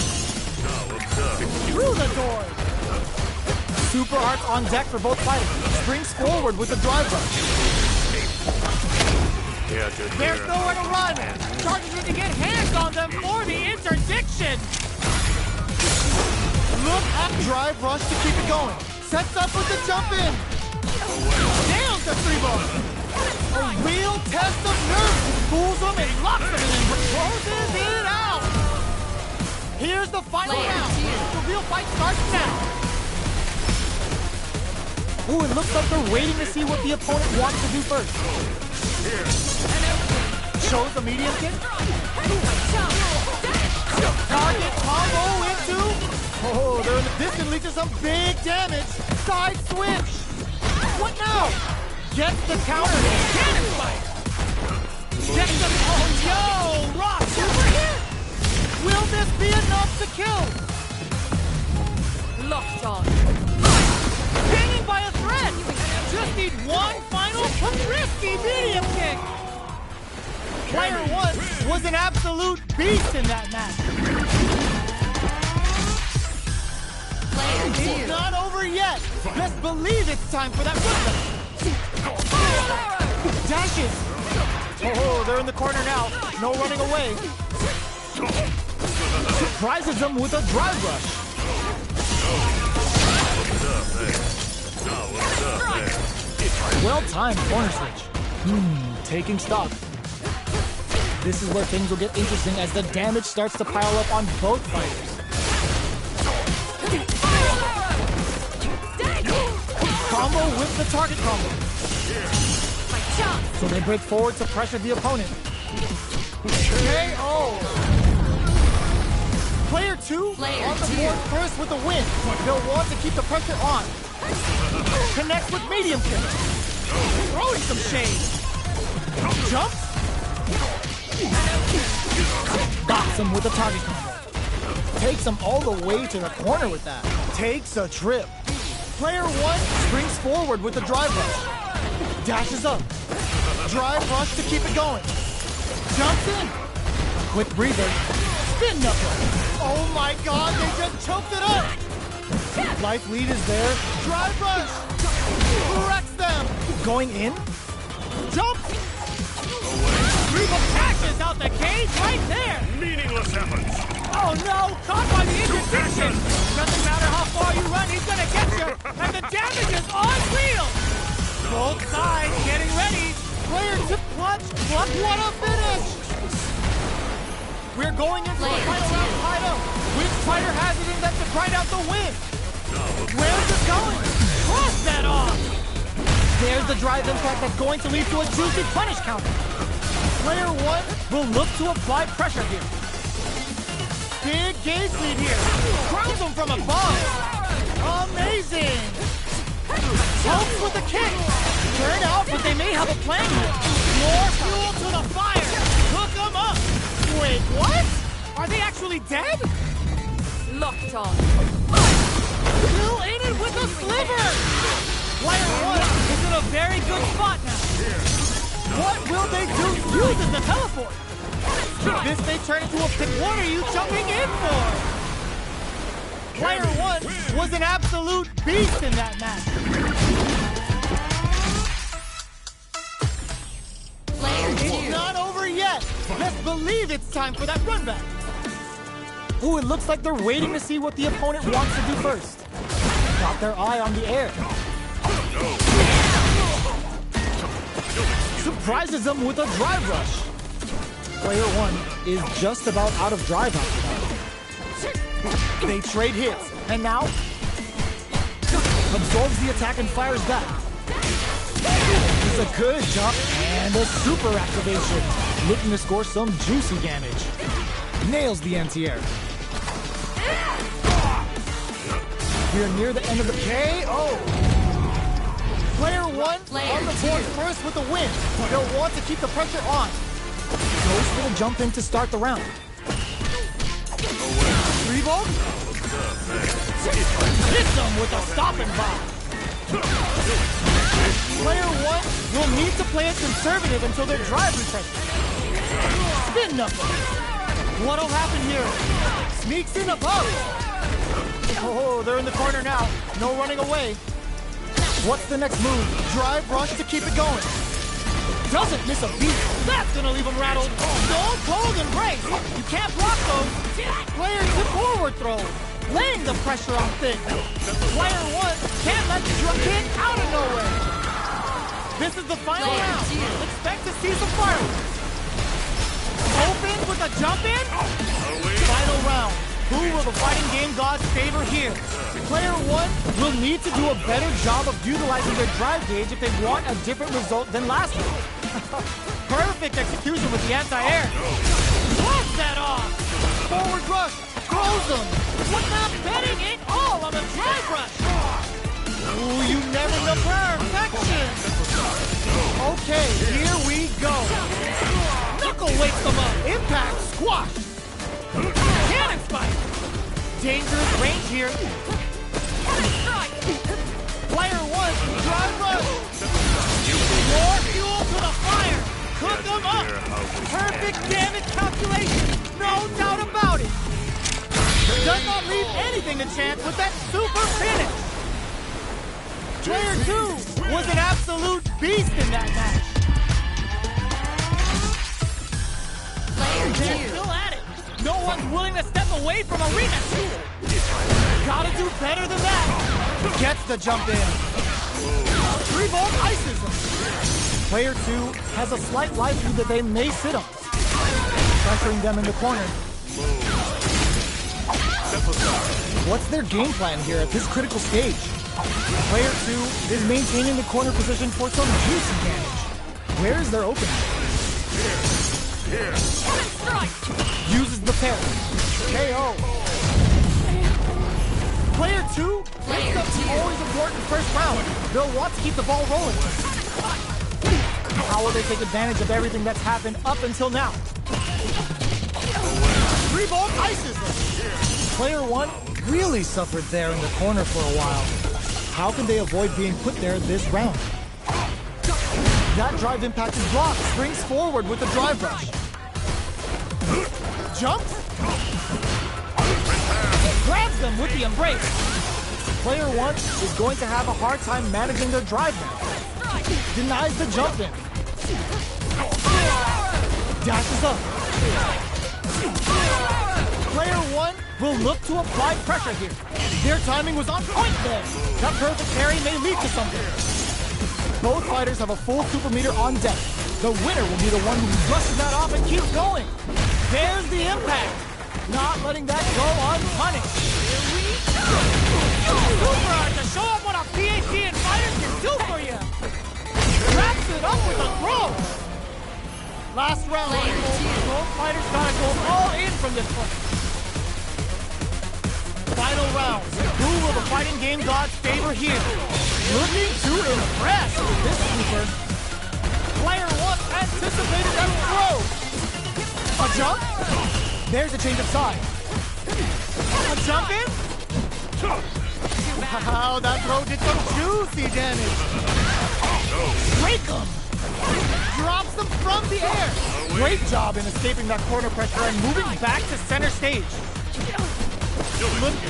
Through the door. Super arts on deck for both fighters. Springs forward with the drive rush. There's nowhere to run. Charges in to get hands on them for the interdiction. Look at drive rush to keep it going. Sets up with the jump in. Nails the three ball. A real test of nerve. Fools them and locks them and closes it out. Here's the final round. The real fight starts now. Ooh, it looks like they're waiting to see what the opponent wants to do first. Shows the medium kick. Target combo into. Oh, they're in the distance, leads to some big damage. Side switch. What now? Gets the counter. Cannon spike. Gets the. Oh, yo, Rock super hit. Will this be enough to kill? locked on. Hanging by a thread. Just need one final risky medium kick. Player 1 was an absolute beast in that match. It's not over yet. Best believe it's time for that flip. Dashes. Oh, they're in the corner now. No running away. Surprises them with a drive rush. Well-timed corner switch. Taking stock. This is where things will get interesting as the damage starts to pile up on both fighters. Combo with the target combo. So they break forward to pressure the opponent. KO! Player 2 on the board first with a win. They'll want to keep the pressure on. Connects with medium kick. Throwing some shade. Jumps. Box him with a target combo. Takes him all the way to the corner with that. Takes a trip. Player 1 springs forward with a drive rush. Dashes up. Drive rush to keep it going. Jumps in. Quick breather. Spin knuckle. Oh my god, they just choked it up. Life lead is there. Drive rush. Wrecks them. Going in. Jump. Reba passes out the cage right there. Meaningless efforts. Oh no, caught by the interdiction. Doesn't matter how far you run, he's gonna get you. And the damage is unreal. Both sides getting ready. Player to clutch. What a finish. We're going into the final round tied up. Which fighter has it in them to grind out the win? Where's it going? Cross that off. There's the drive impact that's going to lead to a juicy punish counter. Player 1 will look to apply pressure here. Big gauge lead here. Crowns him from above. Amazing. Helps with the kick. Turn out, but they may have a plan here. More fuel to the fire. Hook them up. Wait, what? Are they actually dead? Locked on. Still in it with a sliver. Player 1 is in a very good spot now. What will they do? Uses the teleport. This may turn into a pick. What are you jumping in for? Player 1 was an absolute beast in that match. It's not over yet. Let's believe it's time for that run back. Ooh, it looks like they're waiting to see what the opponent wants to do first. Got their eye on the air. Surprises them with a drive rush. Player one is just about out of drive after that. They trade hits, and now absorbs the attack and fires back. It's a good jump and a super activation. Looking to score some juicy damage. Nails the anti-air. We are near the end of the KO. Player one on the board first with the win. They'll want to keep the pressure on. Goes for the jump in to start the round. Revolt. Hits them with a stopping bomb. Player one will need to play it conservative until their drive refreshes. Spin knuckle. What'll happen here? Sneaks in above. Oh, they're in the corner now. No running away. What's the next move? Drive rush to keep it going. Doesn't miss a beat. That's gonna leave him rattled. Stone cold embrace. You can't block those. Player to forward throw. Laying the pressure on thick. Player one can't let the drum hit out of nowhere. This is the final round. Expect to see some fireworks. Open with a jump in. Final round. Who will the fighting game gods favor here? Player one will need to do a better job of utilizing their drive gauge if they want a different result than last week. Perfect execution with the anti-air. Blows that off. Forward rush. Throws them. What's not betting it all on the drive rush? Ooh, you never know. Perfection. Okay, here we go. Knuckle wakes them up. Impact squash. Cannon spike. Dangerous range here. Player one, drive rush. More fuel to the fire. Cook them up. Perfect damage calculation. No doubt about it. Does not leave anything to chance with that super finish. Player two was an absolute beast in that match. They're still at it. No one's willing to step away from arena. Gotta do better than that. Gets the jump in. Revolt ices him. Player two has a slight life lead that they may sit on. Pressuring them in the corner. What's their game plan here at this critical stage? Player two is maintaining the corner position for some juicy damage. Where is their opening? Uses the parry. KO. Player two makes up the always important first round. They'll want to keep the ball rolling. How will they take advantage of everything that's happened up until now? Revolt ices them. Player one really suffered there in the corner for a while. How can they avoid being put there this round? That drive impact is blocked. Springs forward with the drive rush. Jumps. Grabs them with the embrace. Player one is going to have a hard time managing their drive now. Denies the jump in. Dashes up. Player one will look to apply pressure here. Their timing was on point there. That perfect parry may lead to something. Both fighters have a full super meter on deck. The winner will be the one who brushes that off and keeps going. There's the impact. Not letting that go unpunished. Super hard to show up what a PhD in fighters can do for you. Wraps it up with a throw. Last round. Both fighters gotta go all in from this point. Final round. Who will the fighting game gods favor here? Looking to impress with this super. Player one anticipated that throw. A jump. There's a change of side. A jump in. Wow, that throw did some juicy damage. Break him. Drops them from the air. Great job in escaping that corner pressure and moving back to center stage.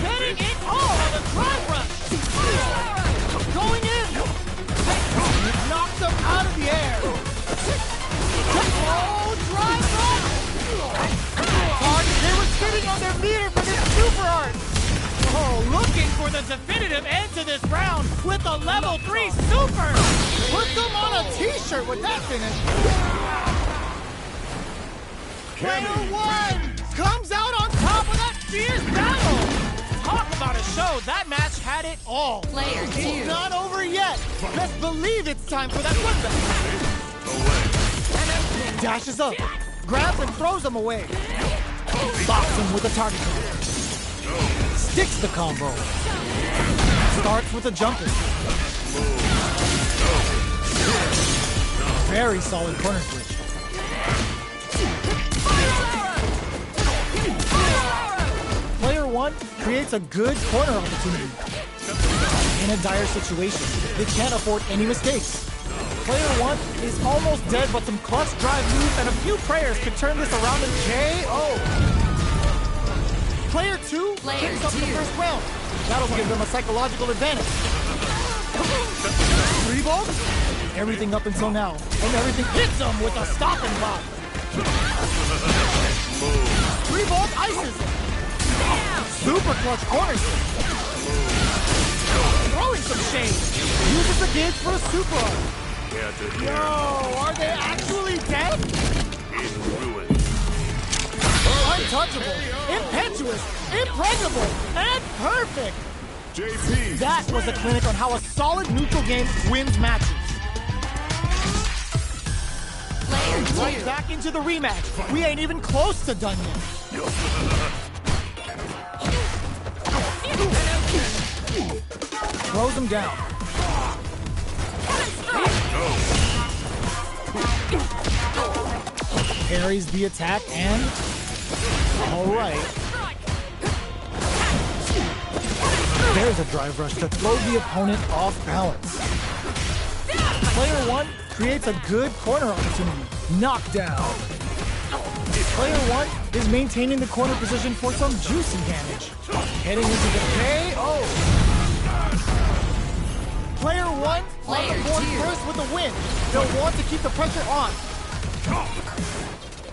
Betting it all on the drive rush. Going in. Knocks them out of the air. Oh, drive up! Target, they were sitting on their meter for this super art! Oh, looking for the definitive end to this round with a level 3 super! Put them on a t-shirt with that finish! Player 1 comes out on top of that fierce battle! Talk about a show, that match had it all! Player 2. It's not over yet! Let's believe it's time for that win back! Dashes up, grabs and throws him away. Bops him with a target combo. Sticks the combo. Starts with a jumper. Very solid corner switch. Player 1 creates a good corner opportunity. In a dire situation, they can't afford any mistakes. Player 1 is almost dead, but some clutch drive moves and a few prayers could turn this around in KO. Player 2 picks up the first round. That'll give them a psychological advantage. 3 balls? Everything up until now. And everything hits them with a stopping block. 3 balls ices him. Super clutch corners him. Throwing some shade. Uses the gauge for a super art. Yo, are they actually dead? In ruins. Untouchable, impetuous, impregnable, and perfect! JP. That was a clinic on how a solid neutral game wins matches. Right back into the rematch. We ain't even close to done yet. Throws him down. Parries the attack and... Alright. There's a drive rush to throw the opponent off balance. Player 1 creates a good corner opportunity. Knockdown. Player 1 is maintaining the corner position for some juicy damage. Heading into the KO. Player 1 on the board first with the win. They'll want to keep the pressure on.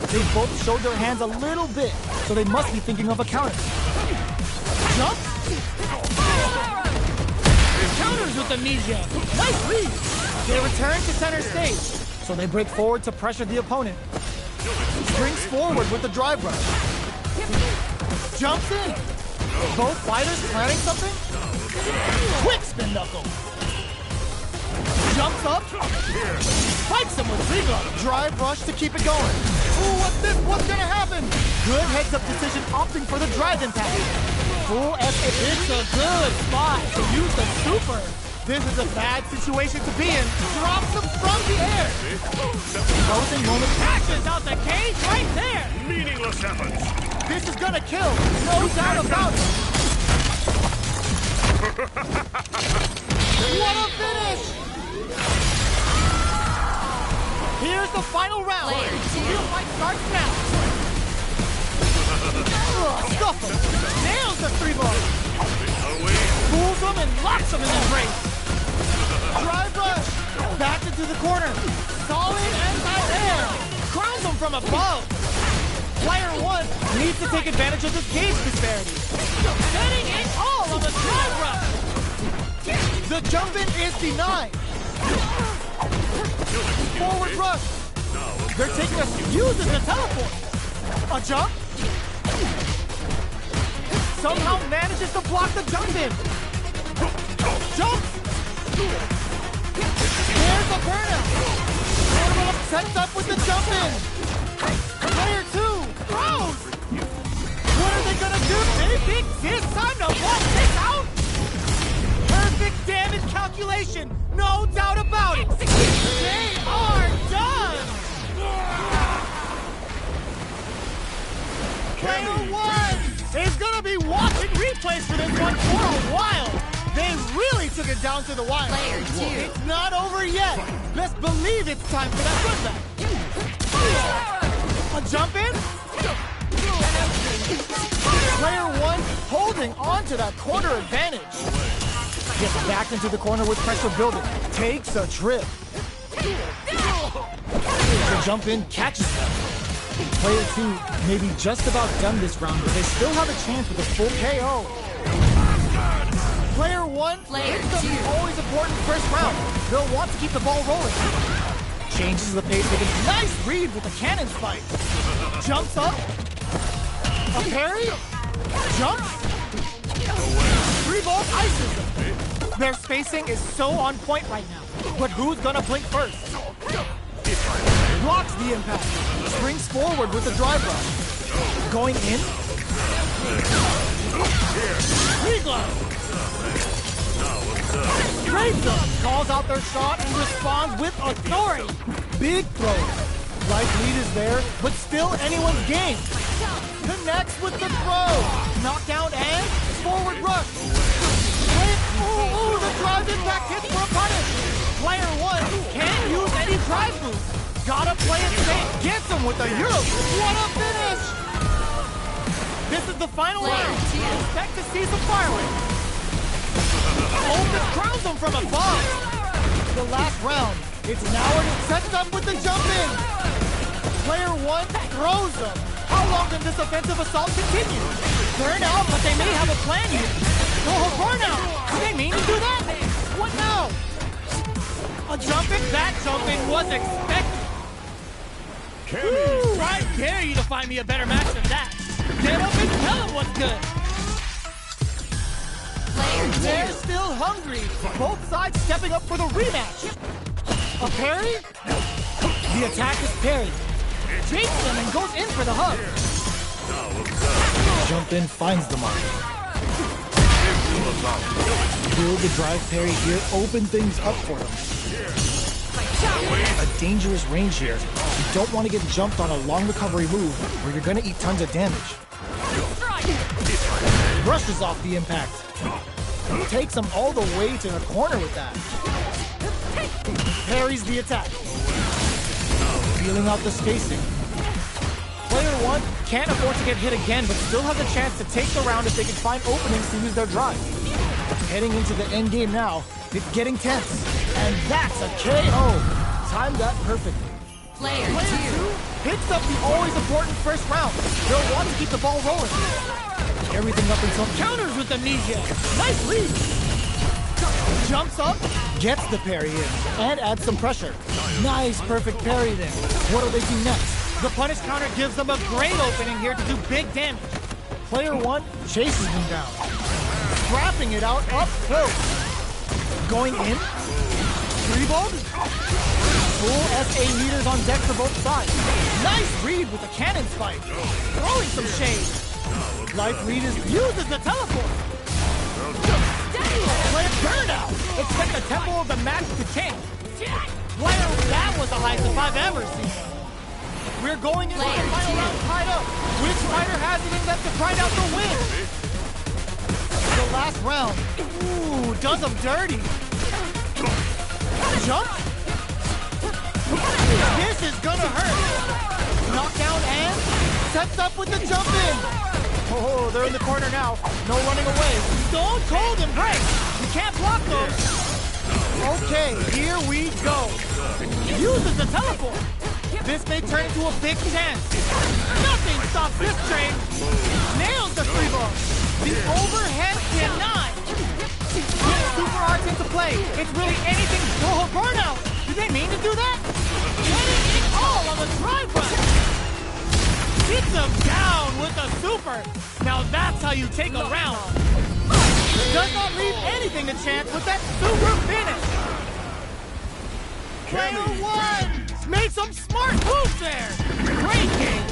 They both showed their hands a little bit, so they must be thinking of a counter. Jump. Counters with the knee jab. Nice lead. They return to center stage, so they break forward to pressure the opponent. Springs forward with the drive rush. Jumps in. Both fighters planning something. Quick spin knuckle. Jumps up. Spikes him with reglove. Drive rush to keep it going. Ooh, what's this? What's gonna happen? Good heads-up decision, opting for the drive impact. Full F8. It's a good spot to use the super. This is a bad situation to be in. Drops him from the air. Closing moment. Crashes out the cage right there. Meaningless efforts. This is gonna kill. No doubt about it. What a finish! Here's the final round. The real fight starts now. Stuff him. Nails the 3 ball. Fools him and locks him in the brace. Drive rush. Back into the corner. Solid anti-air. Crowns him from above. Player 1 needs to take advantage of this gauge disparity. Setting it all on the drive rush. The jump in is denied. Forward rush. They're taking uses the teleport. A jump. Somehow manages to block the jump in. Jump. There's a burnout. Sets up with the jump in. Player 2 throws. What are they gonna do? They think this time to block this out. Perfect damage calculation. No doubt about it. They are done. Player 1 is gonna be watching replays for this one for a while. They really took it down to the wire. Player 2. It's not over yet. Let's believe it's time for that run back. A jump in. Player 1 holding on to that corner advantage. Gets back into the corner with pressure building. Takes a trip. The Jump in, catches them. Player 2 may be just about done this round, but they still have a chance with a full KO. Player 1 hits the always important first round. They'll want to keep the ball rolling. Changes the pace with a nice read with the cannon spike. Jumps up. A parry. Jumps. 3-ball ices them. Their spacing is so on point right now. But who's gonna blink first? Blocks the impact. Springs forward with the drive rush. Going in. Reglove. Trades them. Calls out their shot and responds with authority. Big throw. Life lead is there, but still anyone's game. Connects with the throw. Knockdown and forward rush. Ooh, the drive impact hits for a punish. Player 1 can't use any drive boost. Gotta play it safe. Gets him with a Euro. What a finish! This is the final round. Expect to see some fireworks. Open crowns him from above. The last round. It's now and it sets up with the jump in. Player 1 throws them. How long can this offensive assault continue? Burn out, but they may have a plan here. Oh, burn out! Do they mean to do that? What now? A jumping? That jumping was expected. Woo, I dare you to find me a better match than that. Get up and tell him what's good. They're still hungry. Both sides stepping up for the rematch. A parry? The attack is parried. Takes them and goes in for the hug. Jump in, finds the mark. Build the drive parry here, open things up for them. A dangerous range here. You don't want to get jumped on a long recovery move where you're going to eat tons of damage. Brushes off the impact. Takes him all the way to the corner with that. Parries the attack. Feeling out the spacing. Player 1 can't afford to get hit again, but still has a chance to take the round if they can find openings to use their drive. Heading into the end game now, it's getting tense. And that's a KO. Timed that perfectly. Player 2 picks up the always important first round. They'll want to keep the ball rolling. Everything up until counters with amnesia. Nice lead. Jumps up, gets the parry in, and adds some pressure. Nice, perfect parry there. What do they do next? The punish counter gives them a great opening here to do big damage. Player 1 chases him down. Scrapping it out up close. Going in. 3-ball. Full SA meters on deck for both sides. Nice read with a cannon spike. Throwing some shade. Life lead uses the teleport. Player burnout. Expect the tempo of the match to change. Player, that was the highest if I've ever seen. We're going into the final round tied up. Which fighter has it in them to find out the win? The last round. Ooh, does them dirty. Jump. This is gonna hurt. Knockdown and sets up with the jump in. Oh, they're in the corner now. No running away. Stone cold embrace. You can't block those. Okay, here we go. Uses the teleport. This may turn into a big chance. Nothing stops this train. Nails the 3-ball. The overhead denied. Get super arts into play. It's really anything. Oh, burnout. Did they mean to do that? Getting it all on the drive run. Hits them down with a super. Now that's how you take a round. Does not leave anything to chance with that super finish. Player 1 made some smart moves there. Great game.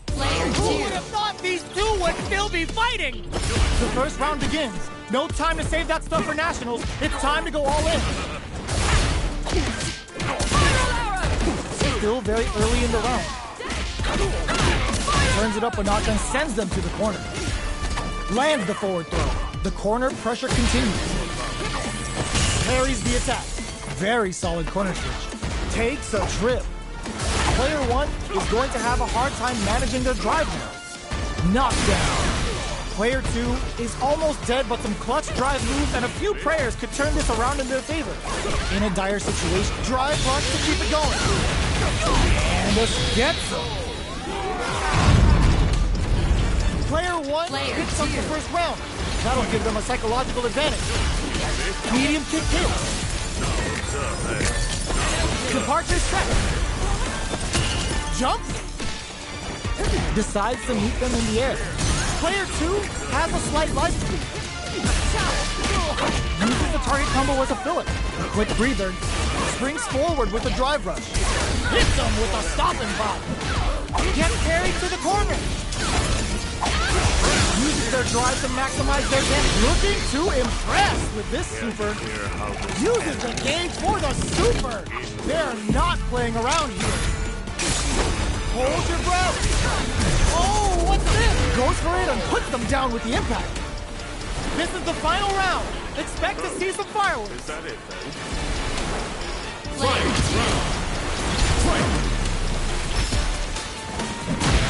Player 2 Who would have thought these two would still be fighting? The first round begins. No time to save that stuff for nationals. It's time to go all in. Still very early in the round. Turns it up a notch and sends them to the corner. Lands the forward throw. The corner pressure continues. Parries the attack. Very solid corner switch. Takes a trip. Player 1 is going to have a hard time managing their drive now. Knockdown. Player 2 is almost dead, but some clutch drive moves and a few prayers could turn this around in their favor. In a dire situation, drive rush to keep it going. And a Sf6. Player 1 picks up the first round. That'll give them a psychological advantage. Medium kick hits. Departure set. Jump. Decides to meet them in the air. Player 2 has a slight life lead. Uses the target combo as a filler. Quick breather. Springs forward with a drive rush. Hits them with a stopping pop. Gets carried to the corner. Uses their drive to maximize their damage. Looking to impress with this super. Uses the gauge for the super. They're not playing around here. Hold your breath. Oh, what's this? Goes for it and puts them down with the impact. This is the final round. Expect to see some fireworks. Is that it, then?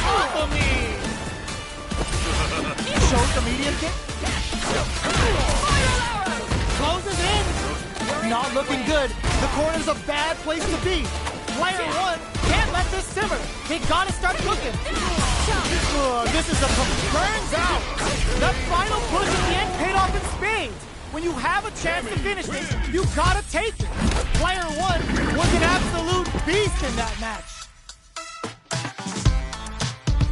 Off of me! Shows the medium kick. Closes in. Not looking good. The corner's a bad place to be. Player 1 can't let this simmer. They gotta start cooking. This is a burns out. That final push at the end paid off in spades. When you have a chance to finish this, you gotta take it. Player 1 was an absolute beast in that match.